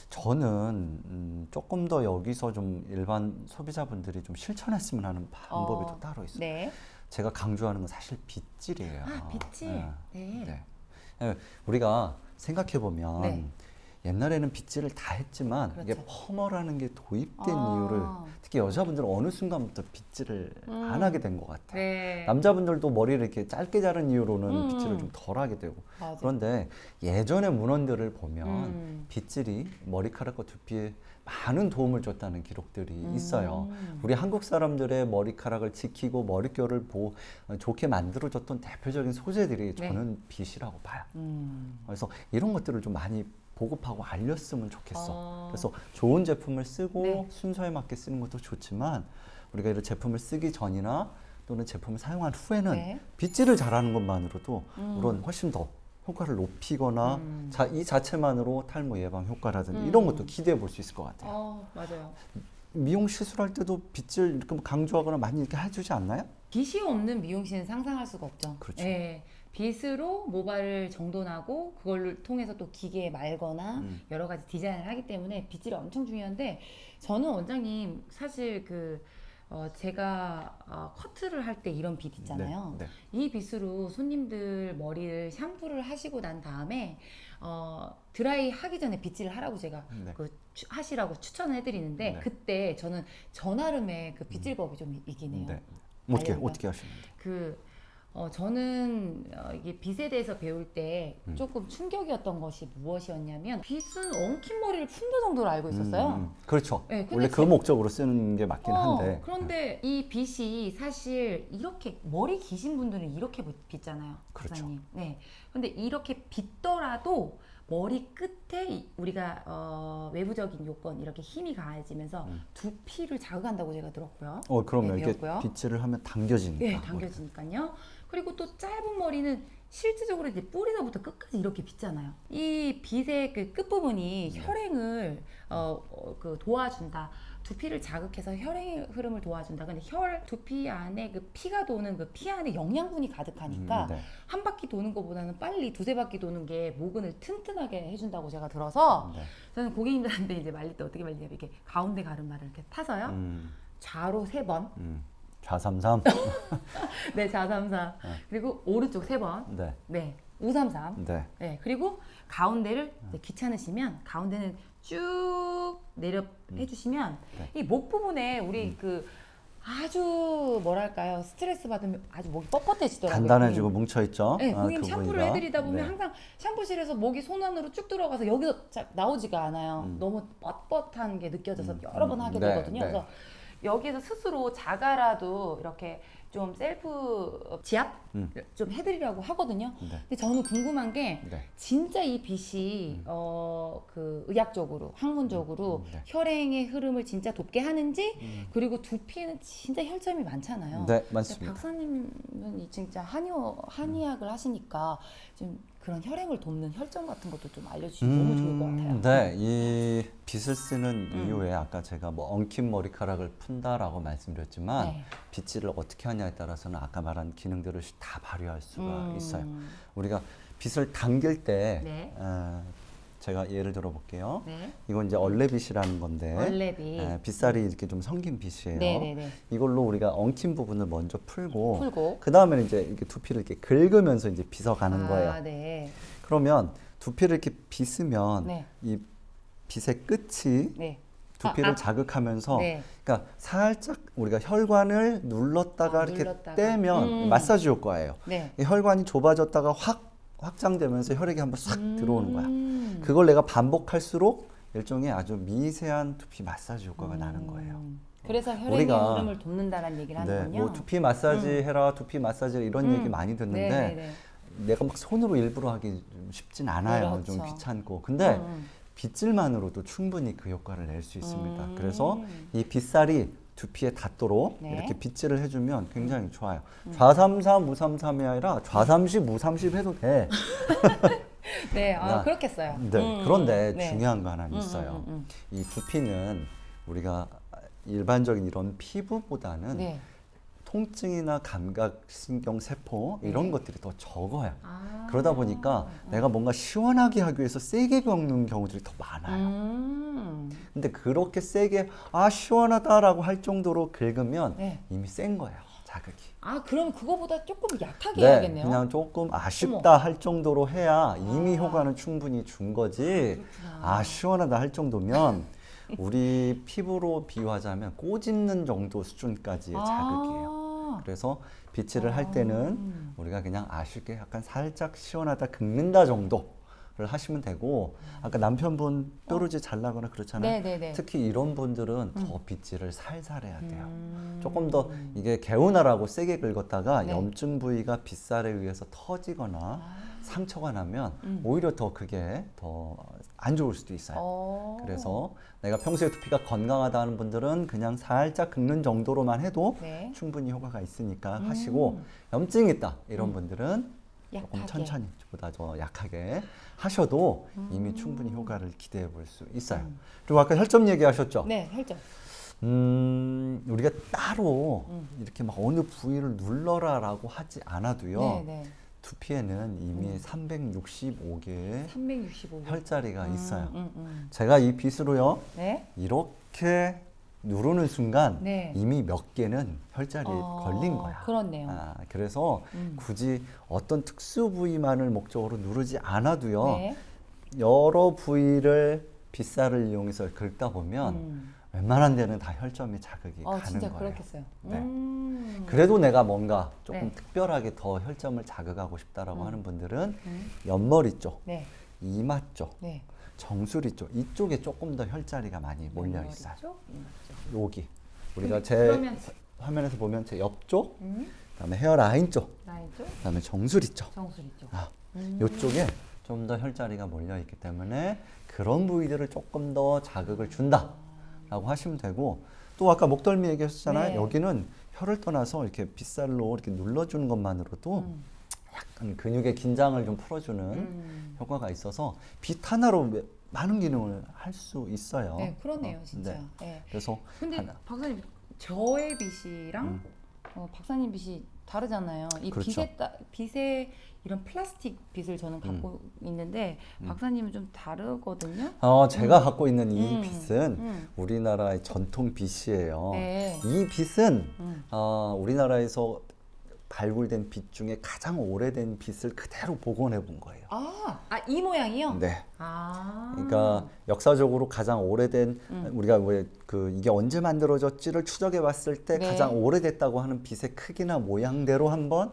저는 조금 더 여기서 좀 일반 소비자분들이 좀 실천했으면 하는 방법이 또 따로 있어요. 네. 제가 강조하는 건 사실 빗질이에요. 빗질. 네. 우리가 생각해 보면 네. 옛날에는 빗질을 다 했지만 그렇죠. 이게 퍼머라는 게 도입된 이유를 특히 여자분들은 어느 순간부터 빗질을 안 하게 된 것 같아요. 네. 남자분들도 머리를 이렇게 짧게 자른 이유로는 빗질을 좀 덜 하게 되고. 맞아. 그런데 예전의 문헌들을 보면 빗질이 머리카락과 두피에 많은 도움을 줬다는 기록들이 있어요. 우리 한국 사람들의 머리카락을 지키고 머릿결을 좋게 만들어줬던 대표적인 소재들이 저는 빗이라고 봐요. 그래서 이런 것들을 좀 많이 보급하고 알렸으면 좋겠어. 그래서 좋은 제품을 쓰고 네. 순서에 맞게 쓰는 것도 좋지만 우리가 이런 제품을 쓰기 전이나 또는 제품을 사용한 후에는 네. 빗질을 잘하는 것만으로도 물론 훨씬 더 효과를 높이거나 이 자체만으로 탈모 예방 효과라든지 이런 것도 기대해 볼 수 있을 것 같아요. 맞아요. 미용 시술할 때도 빗질 이렇게 뭐 강조하거나 많이 이렇게 해주지 않나요? 빗이 없는 미용실은 상상할 수가 없죠. 그렇죠. 예. 빗으로 모발을 정돈하고 그걸 통해서 또 기계에 말거나 여러 가지 디자인을 하기 때문에 빗질이 엄청 중요한데 저는 원장님 사실 제가 커트를 할 때 이런 빗 있잖아요. 네. 이 빗으로 손님들 머리를 샴푸를 하시고 난 다음에 드라이 하기 전에 빗질을 하라고 제가 네. 하시라고 추천을 해드리는데 네. 그때 저는 저 나름의 그 빗질법이 좀 있긴 해요. 네. 알려드릴까요? 어떻게 하시는데? 저는 이게 빗에 대해서 배울 때 조금 충격이었던 것이 무엇이었냐면 빗은 엉킨 머리를 푼다 정도로 알고 있었어요. 그렇죠. 네, 근데 원래 그 목적으로 쓰는 게 맞긴 한데. 그런데 이 빗이 사실 이렇게 머리 기신 분들은 이렇게 빗잖아요. 그렇죠. 박사님. 네. 근데 이렇게 빗더라도 머리 끝에 우리가 외부적인 요건 이렇게 힘이 가해지면서 두피를 자극한다고 제가 들었고요. 그러면 네, 이렇게 배웠고요. 빗질을 하면 당겨지니까. 네, 당겨지니까요. 그리고 또 짧은 머리는 실질적으로 이제 뿌리서부터 끝까지 이렇게 빗잖아요. 이 빗의 그 끝부분이 혈행을 도와준다. 두피를 자극해서 혈행의 흐름을 도와준다. 근데 두피 안에 그 피가 도는 그 피 안에 영양분이 가득하니까 네. 한 바퀴 도는 것보다는 빨리 두세 바퀴 도는 게 모근을 튼튼하게 해준다고 제가 들어서 네. 저는 고객님들한테 이제 말릴 때 어떻게 말리냐면 이렇게 가운데 가르마를 이렇게 타서요. 좌로 3번. 좌삼삼. 네, 좌삼삼. 그리고 오른쪽 3번. 네. 네, 우삼삼. 네. 네, 그리고 가운데를 이제 귀찮으시면 가운데는 쭉 내려 해주시면 네. 이 목 부분에 우리 아주 뭐랄까요 스트레스 받으면 아주 목이 뻣뻣해지더라고요. 단단해지고 뭉쳐 있죠. 네, 고객님 그 샴푸를 부위가. 해드리다 보면 네. 항상 샴푸실에서 목이 손 안으로 쭉 들어가서 여기서 잘 나오지가 않아요. 너무 뻣뻣한 게 느껴져서 여러 번 하게 네, 되거든요. 네. 그래서 여기에서 스스로 자가라도 이렇게 좀 셀프 지압 좀 해드리려고 하거든요. 네. 근데 저는 궁금한 게 네. 진짜 이 빗이 의학적으로 학문적으로 혈행의 흐름을 진짜 돕게 하는지 그리고 두피에는 진짜 혈점이 많잖아요. 네, 근데 맞습니다. 박사님은 진짜 한의학을 하시니까 좀 그런 혈행을 돕는 혈점 같은 것도 좀 알려주시면 너무 좋을 것 같아요. 네, 이 빗을 쓰는 이유에 아까 제가 뭐 엉킨 머리카락을 푼다라고 말씀드렸지만 네. 빗질을 어떻게 하냐에 따라서는 아까 말한 기능들을 다 발휘할 수가 있어요. 우리가 빗을 당길 때 네. 제가 예를 들어 볼게요. 네. 이건 이제 얼레빗이라는 건데 얼레빗. 빗살이 이렇게 좀 성긴 빗이에요. 네네네. 이걸로 우리가 엉킨 부분을 먼저 풀고 풀고. 그 다음에는 이제 이렇게 두피를 이렇게 긁으면서 이제 빗어가는 거예요. 네. 그러면 두피를 이렇게 빗으면 네. 이 빗의 끝이 네. 두피를 자극하면서 네. 그러니까 살짝 우리가 혈관을 눌렀다가 이렇게 눌렀다가. 떼면 마사지 효과예요. 네. 이 혈관이 좁아졌다가 확장되면서 혈액이 한번 싹 들어오는 거야. 음. 그걸 내가 반복할수록 일종의 아주 미세한 두피 마사지 효과가 나는 거예요. 그래서 혈액의 흐름을 돕는다라는 얘기를 하는군요. 뭐 두피 마사지 해라, 두피 마사지 이런 얘기 많이 듣는데 네네네. 내가 막 손으로 일부러 하기 좀 쉽진 않아요. 그렇죠. 좀 귀찮고. 근데 빗질만으로도 충분히 그 효과를 낼 수 있습니다. 그래서 이 빗살이 두피에 닿도록 네. 이렇게 빗질을 해주면 굉장히 좋아요. 좌삼삼, 우삼삼이 아니라 좌삼십, 우삼십 해도 돼. 네, 그렇겠어요. 네, 그런데 네. 중요한 거 하나 있어요. 이 두피는 우리가 일반적인 이런 피부보다는 네. 통증이나 감각신경 세포 이런 네. 것들이 더 적어요. 아. 그러다 보니까 내가 뭔가 시원하게 하기 위해서 세게 긁는 경우들이 더 많아요. 근데 그렇게 세게 시원하다라고 할 정도로 긁으면 네. 이미 센 거예요, 자극이. 그럼 그거보다 조금 약하게 네, 해야겠네요. 그냥 조금 아쉽다 할 정도로 해야 이미 아. 효과는 충분히 준 거지. 그렇구나. 시원하다 할 정도면 우리 피부로 비유하자면 꼬집는 정도 수준까지의 자극이에요. 그래서 빗질을 할 때는 우리가 그냥 아쉽게 약간 살짝 시원하다 긁는다 정도를 하시면 되고, 아까 남편분 뾰루지 잘 나거나 그렇잖아요. 네네네. 특히 이런 분들은 더 빗질을 살살 해야 돼요. 조금 더 이게 개운하라고 세게 긁었다가 네. 염증 부위가 빗살에 의해서 터지거나 상처가 나면 오히려 더 그게 더 안 좋을 수도 있어요. 그래서 내가 평소에 두피가 건강하다 하는 분들은 그냥 살짝 긁는 정도로만 해도 네. 충분히 효과가 있으니까 하시고, 염증이 있다 이런 분들은 조금 약하게. 천천히 보다 더 약하게 하셔도 이미 충분히 효과를 기대해 볼 수 있어요. 그리고 아까 혈점 얘기하셨죠? 네, 혈점. 우리가 따로 이렇게 막 어느 부위를 눌러라라고 하지 않아도요. 네, 네. 두피에는 이미 365개의 365. 혈자리가 있어요. 제가 이 빗으로요, 네. 이렇게 누르는 순간 네. 이미 몇 개는 혈자리에 걸린 거야. 그렇네요. 그래서 굳이 어떤 특수 부위만을 목적으로 누르지 않아도요, 네. 여러 부위를 빗살을 이용해서 긁다 보면 웬만한 데는 다 혈점이 자극이 가는 진짜 거예요. 그렇겠어요. 네. 그래도 내가 뭔가 조금 네. 특별하게 더 혈점을 자극하고 싶다라고 하는 분들은 옆머리 쪽, 네. 이마 쪽, 네. 정수리 쪽 이쪽에 조금 더 혈자리가 많이 몰려 있어요. 쪽? 여기 우리가 근데 제 그러면 화면에서 보면 제 옆쪽, 그다음에 헤어라인 쪽, 라인 쪽, 그다음에 정수리 쪽, 정수리 쪽. 이쪽에 좀 더 혈자리가 몰려 있기 때문에 그런 부위들을 조금 더 자극을 준다라고 하시면 되고, 또 아까 목덜미 얘기하셨잖아요. 네. 여기는 혈을 떠나서 이렇게 빗살로 이렇게 눌러주는 것만으로도 약간 근육의 긴장을 좀 풀어주는 효과가 있어서 빗 하나로 많은 기능을 할 수 있어요. 네, 그러네요, 진짜. 네. 네. 그래서 근데 하나. 박사님, 저의 빗이랑 박사님 빗이 다르잖아요. 이 그렇죠. 빗에 이런 플라스틱 빗을 저는 갖고 있는데 박사님은 좀 다르거든요. 제가 갖고 있는 이 빗은 우리나라의 전통 빗이에요. 네. 이 빗은 우리나라에서 발굴된 빗 중에 가장 오래된 빗을 그대로 복원해 본 거예요. 이 모양이요? 네. 아. 그러니까 역사적으로 가장 오래된 우리가 왜 이게 언제 만들어졌지를 추적해 봤을 때 네. 가장 가장 오래됐다고 하는 빗의 크기나 모양대로 한번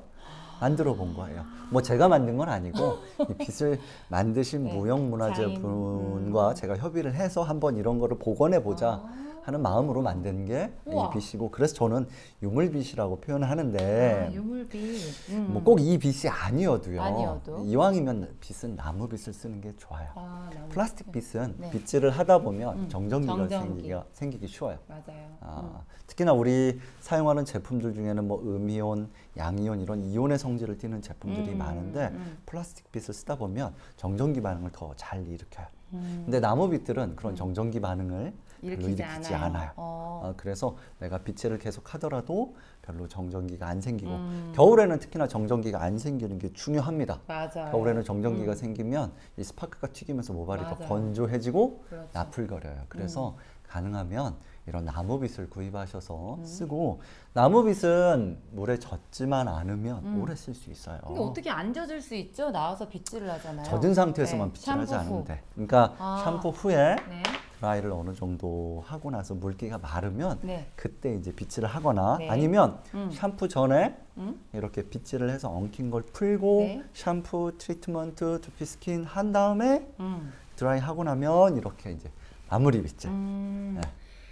만들어 본 거예요. 뭐 제가 만든 건 아니고 이 빗을 만드신 네. 무형문화재 자인. 분과 제가 협의를 해서 한번 이런 거를 복원해 보자 하는 마음으로 만든 게 이 우와. 빗이고, 그래서 저는 유물빗이라고 표현을 하는데 유물빗. 뭐 꼭 이 빗이 아니어도요. 아니어도. 이왕이면 빗은 나무빗을 쓰는 게 좋아요. 나무 플라스틱 빗은 네. 빗질을 하다 보면 정전기가 정전기. 생기기 쉬워요. 맞아요. 특히나 우리 사용하는 제품들 중에는 뭐 음이온, 양이온 이런 이온의 성질을 띠는 제품들이 많은데 플라스틱 빗을 쓰다 보면 정전기 반응을 더 잘 일으켜요. 근데 나무 빗들은 그런 정전기 반응을 별로 일으키지 않아요. 그래서 내가 빗질을 계속 하더라도 별로 정전기가 안 생기고, 겨울에는 특히나 정전기가 안 생기는 게 중요합니다. 맞아요. 겨울에는 정전기가 생기면 이 스파크가 튀기면서 모발이 더 맞아요. 건조해지고 그렇죠. 나풀거려요. 그래서 가능하면 이런 나무빗을 구입하셔서 쓰고, 나무빗은 물에 젖지만 않으면 오래 쓸 수 있어요. 근데 어떻게 안 젖을 수 있죠? 나와서 빗질을 하잖아요. 젖은 상태에서만 네, 빗질하지 샴푸 후. 않으면 돼. 그러니까 샴푸 후에 네. 드라이를 어느 정도 하고 나서 물기가 마르면 네. 그때 이제 빗질을 하거나, 네. 아니면 샴푸 전에 이렇게 빗질을 해서 엉킨 걸 풀고 네. 샴푸, 트리트먼트, 두피 스킨 한 다음에 음. 드라이 하고 나면 이렇게 이제 마무리 빗질. 음. 네.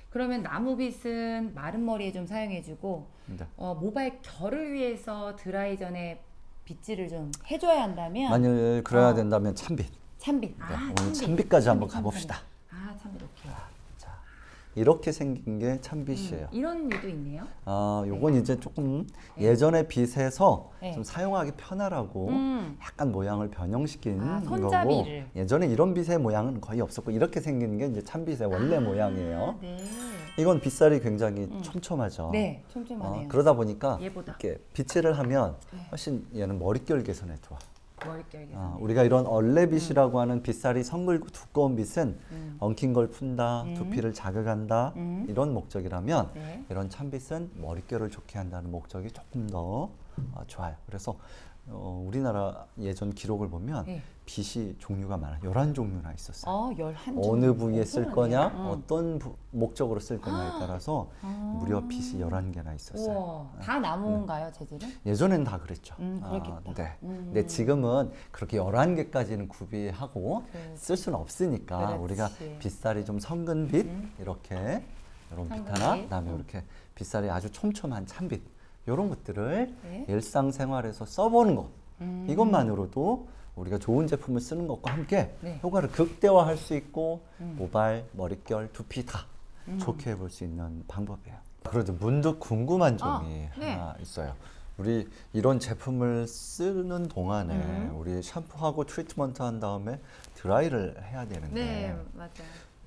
그러면 나무빗은 마른 머리에 좀 사용해주고 네. 모발 결을 위해서 드라이 전에 빗질을 좀 해줘야 한다면 만일 그래야 된다면 찬빗. 찬빗. 네, 아, 오늘 찬빗. 찬빗까지 한번 찬빗, 가봅시다. 찬빗. 아, 찬빗 오케이. 자, 이렇게 생긴 게 찬빗이에요. 이런 류도 있네요. 요건 이제 조금 예전의 빗에서 네. 좀 사용하기 편하라고 약간 모양을 변형시킨 아, 거고, 손잡이를. 예전에 이런 빗의 모양은 거의 없었고 이렇게 생긴 게 이제 찬빗의 원래 모양이에요. 네. 이건 빗살이 굉장히 촘촘하죠. 네, 촘촘하네요. 그러다 보니까 얘보다. 이렇게 빗질을 하면 네. 훨씬 얘는 머릿결 개선에 좋아. 머릿결 우리가 이런 얼레빗이라고 하는 빗살이 성글고 두꺼운 빗은 엉킨 걸 푼다, 두피를 자극한다 이런 목적이라면 네. 이런 찬빗은 머릿결을 좋게 한다는 목적이 조금 더 좋아요. 그래서 우리나라 예전 기록을 보면 네. 빗이 종류가 많아요. 11종류나 있었어요. 11종. 어느 부위에 쓸 거냐, 엄청나네요. 어떤 목적으로 쓸 거냐에 따라서 무려 빗이 11개나 있었어요. 우와, 다 나무인가요, 재질은? 예전엔 다 그랬죠. 그랬겠다. 네. 근데 지금은 그렇게 11개까지는 구비하고 그렇지. 쓸 수는 없으니까 그렇지. 우리가 빗살이 좀 성근 빗 이렇게 이런 빗 하나, 빗. 그다음에 이렇게 빗살이 아주 촘촘한 찬빗 이런 것들을 네. 일상생활에서 써보는 것 이것만으로도 우리가 좋은 제품을 쓰는 것과 함께 네. 효과를 극대화할 수 있고 모발, 머릿결, 두피 다 좋게 해볼 수 있는 방법이에요. 그래도 문득 궁금한 점이 네. 하나 있어요. 우리 이런 제품을 쓰는 동안에 우리 샴푸하고 트리트먼트 한 다음에 드라이를 해야 되는데 네, 맞아요.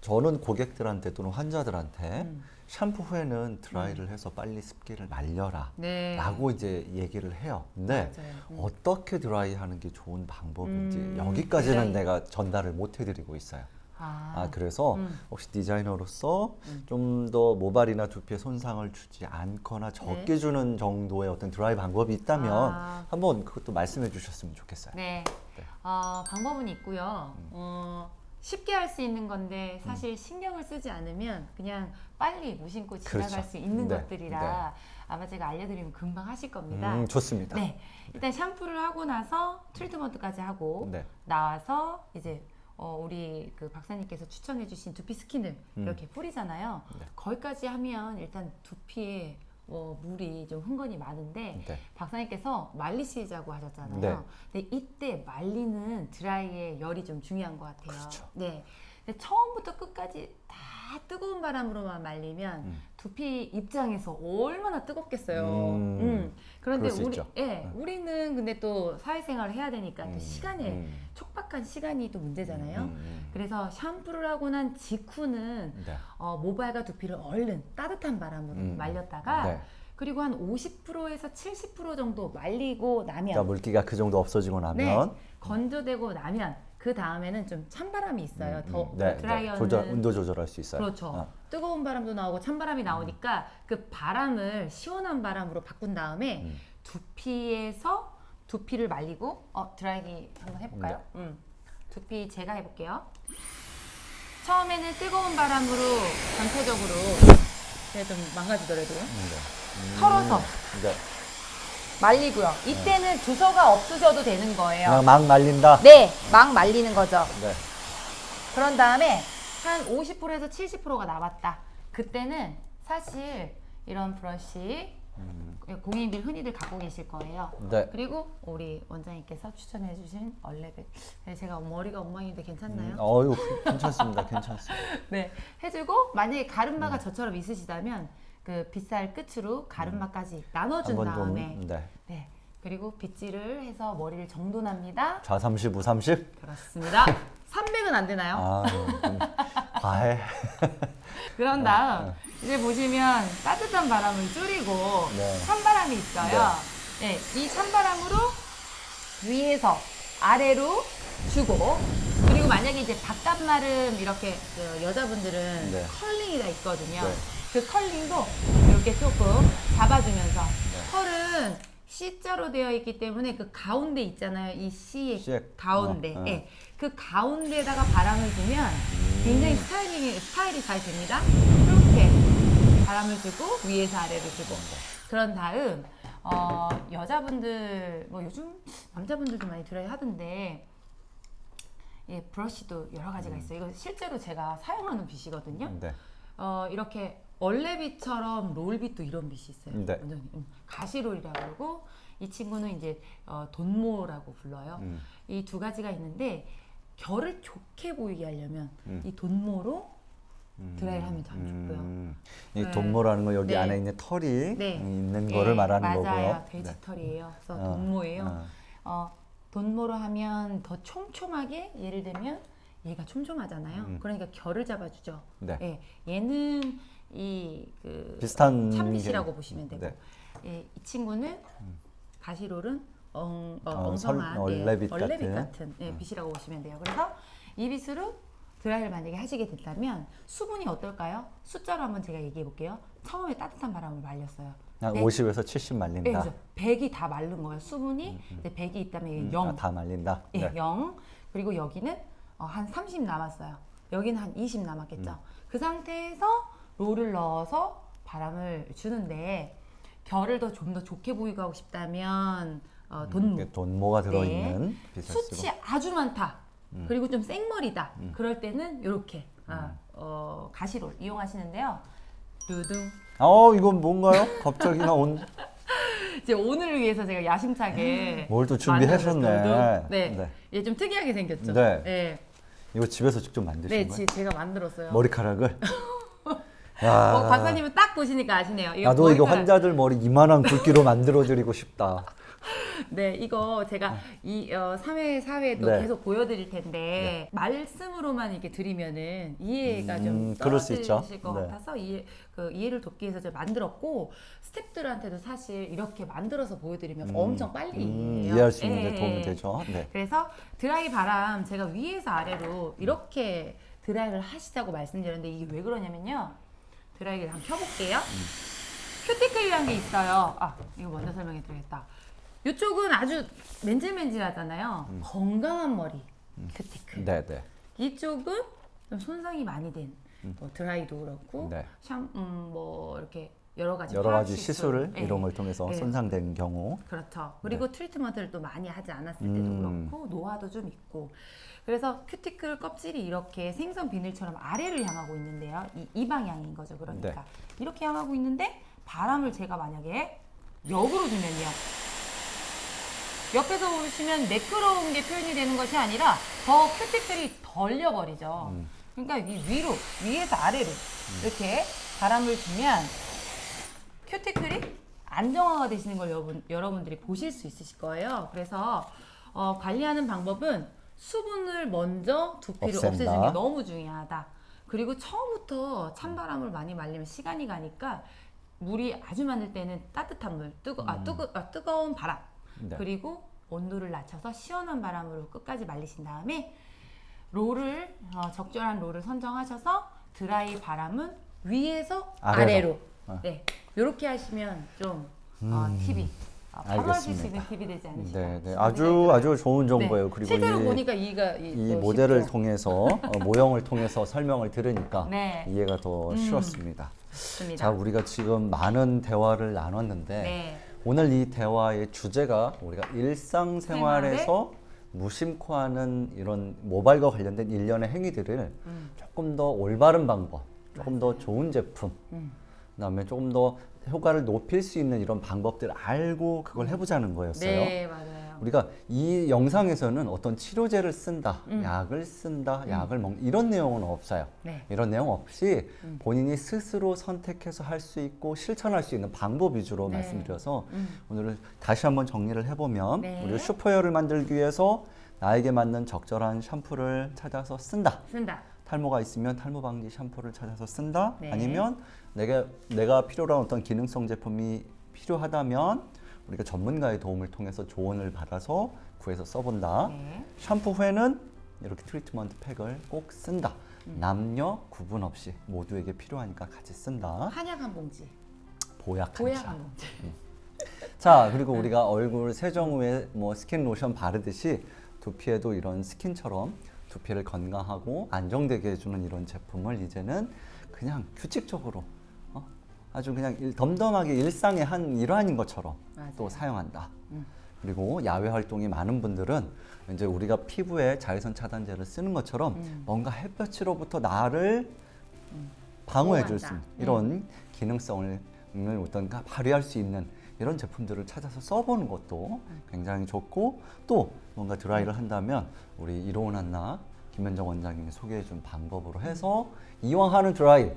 저는 고객들한테 또는 환자들한테 샴푸 후에는 드라이를 해서 빨리 습기를 말려라 네. 라고 이제 얘기를 해요. 근데 맞아요. 어떻게 드라이 하는 게 좋은 방법인지 여기까지는 드라이. 내가 전달을 못 해드리고 있어요. 그래서 혹시 디자이너로서 좀 더 모발이나 두피에 손상을 주지 않거나 적게 주는 정도의 어떤 드라이 방법이 있다면 한번 그것도 말씀해 주셨으면 좋겠어요. 네. 방법은 있고요. 쉽게 할 수 있는 건데 사실 신경을 쓰지 않으면 그냥 빨리 무심코 지나갈 그렇죠. 수 있는 네. 것들이라 아마 제가 알려드리면 금방 하실 겁니다. 좋습니다. 네. 일단 샴푸를 하고 나서 트리트먼트까지 하고 네. 나와서 이제 우리 그 박사님께서 추천해주신 두피 스킨을 이렇게 뿌리잖아요. 네. 거기까지 하면 일단 두피에 물이 좀 흥건히 많은데 네. 박사님께서 말리시자고 하셨잖아요. 네. 근데 이때 말리는 드라이의 열이 좀 중요한 것 같아요. 그렇죠. 네. 근데 처음부터 끝까지 다 뜨거운 바람으로만 말리면 두피 입장에서 얼마나 뜨겁겠어요. 그런데 그럴 수 있죠. 우리는 근데 또 사회생활을 해야 되니까 또 시간에 촉박한 시간이 또 문제잖아요. 그래서 샴푸를 하고 난 직후는 네. 모발과 두피를 얼른 따뜻한 바람으로 말렸다가 네. 그리고 한 50%에서 70% 정도 말리고 나면 그러니까 물기가 그 정도 없어지고 나면 건조되고 나면 그 다음에는 좀 찬바람이 있어요. 더 네, 드라이어는 온도 조절할 수 있어요. 그렇죠. 뜨거운 바람도 나오고 찬바람이 나오니까 그 바람을 시원한 바람으로 바꾼 다음에 두피에서 두피를 말리고 드라이기 한번 해볼까요? 두피 제가 해볼게요. 처음에는 뜨거운 바람으로 전체적으로 제가 좀 망가지더라도 털어서 네. 말리고요. 이때는 주소가 없으셔도 되는 거예요. 그냥 막 말린다. 네, 막 말리는 거죠. 네. 그런 다음에 한 50%에서 70%가 남았다. 그때는 사실 이런 브러쉬 공인들 흔히들 갖고 계실 거예요. 네. 그리고 우리 원장님께서 추천해주신 얼레벳. 제가 머리가 엉망인데 괜찮나요? 어유 괜찮습니다. 괜찮습니다. 네, 해주고 만약에 가르마가 저처럼 있으시다면 그 빗살 끝으로 가르마까지 나눠준 한번 좀, 다음에 네. 그리고 빗질을 해서 머리를 정돈합니다. 좌 30, 우 30. 그렇습니다. 300은 안 되나요? 좀 과해. 그런 다음 이제 보시면 따뜻한 바람을 줄이고 네. 찬바람이 있어요. 네, 이 찬바람으로 위에서 아래로 주고 그리고 만약에 이제 바깥마름 이렇게 그 여자분들은 네. 컬링이 다 있거든요. 네. 그 컬링도 이렇게 조금 잡아주면서 컬은 C자로 되어 있기 때문에 그 가운데 있잖아요. 이 C의 C의 가운데. 네. 그 가운데에다가 바람을 주면 굉장히 스타일이 잘 됩니다. 이렇게 바람을 주고 위에서 아래로 주고 그런 다음 여자분들 뭐 요즘 남자분들도 많이 드라이 하던데 브러쉬도 여러 가지가 있어요. 이거 실제로 제가 사용하는 빗이거든요. 네. 이렇게 얼레빗처럼 롤빗도 이런 빛이 있어요. 네. 완전히 가시롤이라고 그러고 이 친구는 이제 돈모라고 불러요. 이 두 가지가 있는데 결을 좋게 보이게 하려면 이 돈모로 드라이를 하면 참 좋고요. 이 네. 돈모라는 건 여기 네. 안에 있는 털이 네. 있는 네, 거를 말하는 맞아요. 거고요. 돼지 네. 털이에요. 그래서 돈모예요. 돈모로 하면 더 촘촘하게, 예를 들면 얘가 촘촘하잖아요. 그러니까 결을 잡아주죠. 네. 예, 얘는 비슷한 참빗이라고 보시면 되고, 네. 예, 이 친구는 가시롤은 엉성한 얼레빗 같은 예, 빛이라고 보시면 돼요. 그래서 이 빛으로 드라이를 만약에 하시게 된다면 수분이 어떨까요? 숫자로 한번 제가 얘기해 볼게요. 처음에 따뜻한 바람을 말렸어요. 한 네. 50에서 70 말린다. 네, 그렇죠. 100이 다 마른 거예요. 수분이 이제 100이 있다면 0. 다 말린다. 예, 네. 0. 그리고 여기는 한 30 남았어요. 여기는 한 20 남았겠죠. 그 상태에서 롤을 넣어서 바람을 주는데 결을 좀 더 좋게 보이고 하고 싶다면 돈모. 돈모가 들어있는 빛을 숱이 쓰고. 아주 많다. 그리고 좀 생머리다. 그럴 때는 이렇게 가시롤 이용하시는데요. 두둥. 이건 뭔가요? 갑자기 나온 이제 오늘을 위해서 제가 야심차게 뭘 또 준비하셨네. 만들었어요. 네. 네. 얘 좀 특이하게 생겼죠. 네. 네. 이거 집에서 직접 만드신 네, 거예요? 제가 만들었어요. 머리카락을? 야, 박사님은 딱 보시니까 아시네요. 나도 이거 머리카락. 환자들 머리 이만한 굵기로 만들어드리고 싶다. 네, 이거 제가 이 3회, 4회도 네. 계속 보여드릴 텐데 말씀으로만 이렇게 드리면은 이해가 좀 그럴 수 있죠. 떨어지실 것 네. 같아서 이해를 돕기 위해서 제가 만들었고 스태프들한테도 사실 이렇게 만들어서 보여드리면 엄청 빨리 이해해요. 이해할 수 있는 데 예, 도움이 예. 되죠. 네. 그래서 드라이 바람 제가 위에서 아래로 이렇게 드라이를 하시자고 말씀드렸는데 이게 왜 그러냐면요. 드라이기를 한번 켜볼게요. 큐티클이라는 게 있어요. 이거 먼저 설명해 드리겠다. 이쪽은 아주 맨질맨질하잖아요. 건강한 머리, 큐티클. 네. 이쪽은 좀 손상이 많이 된 뭐 드라이도 그렇고 네. 뭐 이렇게 여러 가지 여러 화학 가지 시술 예. 이런 걸 통해서 예. 손상된 경우. 그렇죠. 그리고 트리트먼트를 또 많이 하지 않았을 때도 그렇고 노화도 좀 있고. 그래서 큐티클 껍질이 이렇게 생선 비늘처럼 아래를 향하고 있는데요. 이 방향인 거죠. 그러니까 네. 이렇게 향하고 있는데 바람을 제가 만약에 역으로 주면요. 옆에서 보시면 매끄러운 게 표현이 되는 것이 아니라 더 큐티클이 덜려버리죠. 그러니까 위에서 아래로 이렇게 바람을 주면 큐티클이 안정화가 되시는 걸 여러분들이 보실 수 있으실 거예요. 그래서 관리하는 방법은 수분을 먼저 두피를 없앤다. 없애주는 게 너무 중요하다. 그리고 처음부터 찬바람을 많이 말리면 시간이 가니까 물이 아주 많을 때는 따뜻한 물, 뜨거운 바람, 네. 그리고 온도를 낮춰서 시원한 바람으로 끝까지 말리신 다음에 rol을 적절한 rol을 선정하셔서 드라이 바람은 위에서 아래로. 네, 이렇게 하시면 좀 팁이 바로 하실 수 있는 팁이 되지 않으실까. 네. 아주 좋은 정보예요. 네. 그리고 실제로 보니까 이 모델을 통해서 모형을 통해서 설명을 들으니까 네. 이해가 더 쉬웠습니다. 좋습니다. 자, 우리가 지금 많은 대화를 나눴는데 네. 오늘 이 대화의 주제가 우리가 일상생활에서 무심코 하는 이런 모발과 관련된 일련의 행위들을 조금 더 올바른 방법, 조금 더 좋은 제품, 그다음에 조금 더 효과를 높일 수 있는 이런 방법들을 알고 그걸 해보자는 거였어요. 네, 맞아요. 우리가 이 영상에서는 어떤 치료제를 쓴다, 약을 쓴다, 약을 먹는 이런 내용은 없어요. 네. 이런 내용 없이 본인이 스스로 선택해서 할 수 있고 실천할 수 있는 방법 위주로 네. 말씀드려서 오늘 다시 한번 정리를 해보면 네. 우리가 슈퍼헤어를 만들기 위해서 나에게 맞는 적절한 샴푸를 찾아서 쓴다. 탈모가 있으면 탈모 방지 샴푸를 찾아서 쓴다. 네. 아니면 내가 필요로 한 어떤 기능성 제품이 필요하다면 우리가 전문가의 도움을 통해서 조언을 받아서 구해서 써본다. 네. 샴푸 후에는 이렇게 트리트먼트 팩을 꼭 쓴다. 남녀 구분 없이 모두에게 필요하니까 같이 쓴다. 한약 한 봉지. 보약 보약 한 한 차. 봉지. 자, 그리고 우리가 얼굴 세정 후에 뭐 스킨 로션 바르듯이 두피에도 이런 스킨처럼 두피를 건강하고 안정되게 해주는 이런 제품을 이제는 그냥 규칙적으로 아주 그냥 덤덤하게 일상의 한 일환인 것처럼 맞아요. 또 사용한다. 그리고 야외 활동이 많은 분들은 이제 우리가 피부에 자외선 차단제를 쓰는 것처럼 뭔가 햇볕으로부터 나를 방어해 줄 수 보호한다. 있는 이런 기능성을 어떤 발휘할 수 있는 이런 제품들을 찾아서 써보는 것도 굉장히 좋고, 또 뭔가 드라이를 한다면 우리 이로운 한나 김현정 원장님이 소개해 준 방법으로 해서 이왕 하는 드라이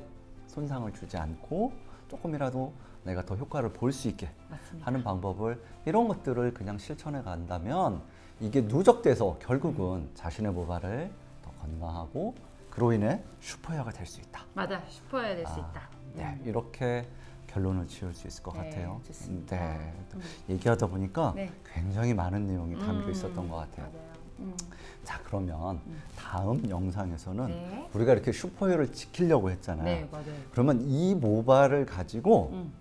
손상을 주지 않고 조금이라도 내가 더 효과를 볼 수 있게 맞습니다. 하는 방법을, 이런 것들을 그냥 실천해 간다면 이게 누적돼서 결국은 자신의 모발을 더 건강하고 그로 인해 슈퍼헤어가 될 수 있다. 맞아, 슈퍼해야 될 수 있다. 네, 이렇게 결론을 지을 수 있을 것 네, 같아요. 좋습니다. 네, 얘기하다 보니까 네. 굉장히 많은 내용이 담겨 있었던 것 같아요. 맞아요. 자, 그러면 다음 영상에서는 네. 우리가 이렇게 슈퍼헤어를 지키려고 했잖아요. 네, 맞아요. 그러면 이 모발을 가지고 음.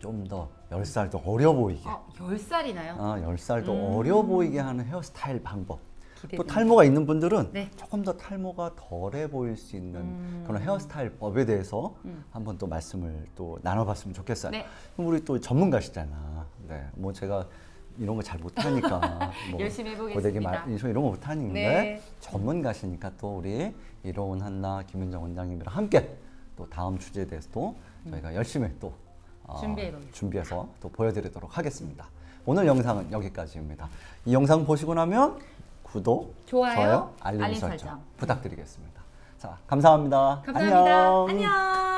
좀 더 10살 더 어려 보이게, 10살이나요? 10살 더 어려 보이게 하는 헤어스타일 방법. 또 기대됩니다. 탈모가 있는 분들은 네. 조금 더 탈모가 덜해 보일 수 있는 그런 헤어스타일 법에 대해서 한번 또 말씀을 또 나눠봤으면 좋겠어요. 네. 그럼 우리 또 전문가시잖아. 네, 뭐 제가 이런 거 잘 못하니까 뭐 열심히 해보겠습니다. 고데기 이런 거 못하는데 네. 전문가시니까 또 우리 이로운 한나 김윤정 원장님이랑 함께 또 다음 주제에 대해서도 저희가 열심히 또 준비해서 또 보여드리도록 하겠습니다. 오늘 영상은 여기까지입니다. 이 영상 보시고 나면 구독, 좋아요, 알림 알림 설정 설정 부탁드리겠습니다. 자, 감사합니다. 감사합니다. 안녕. 안녕.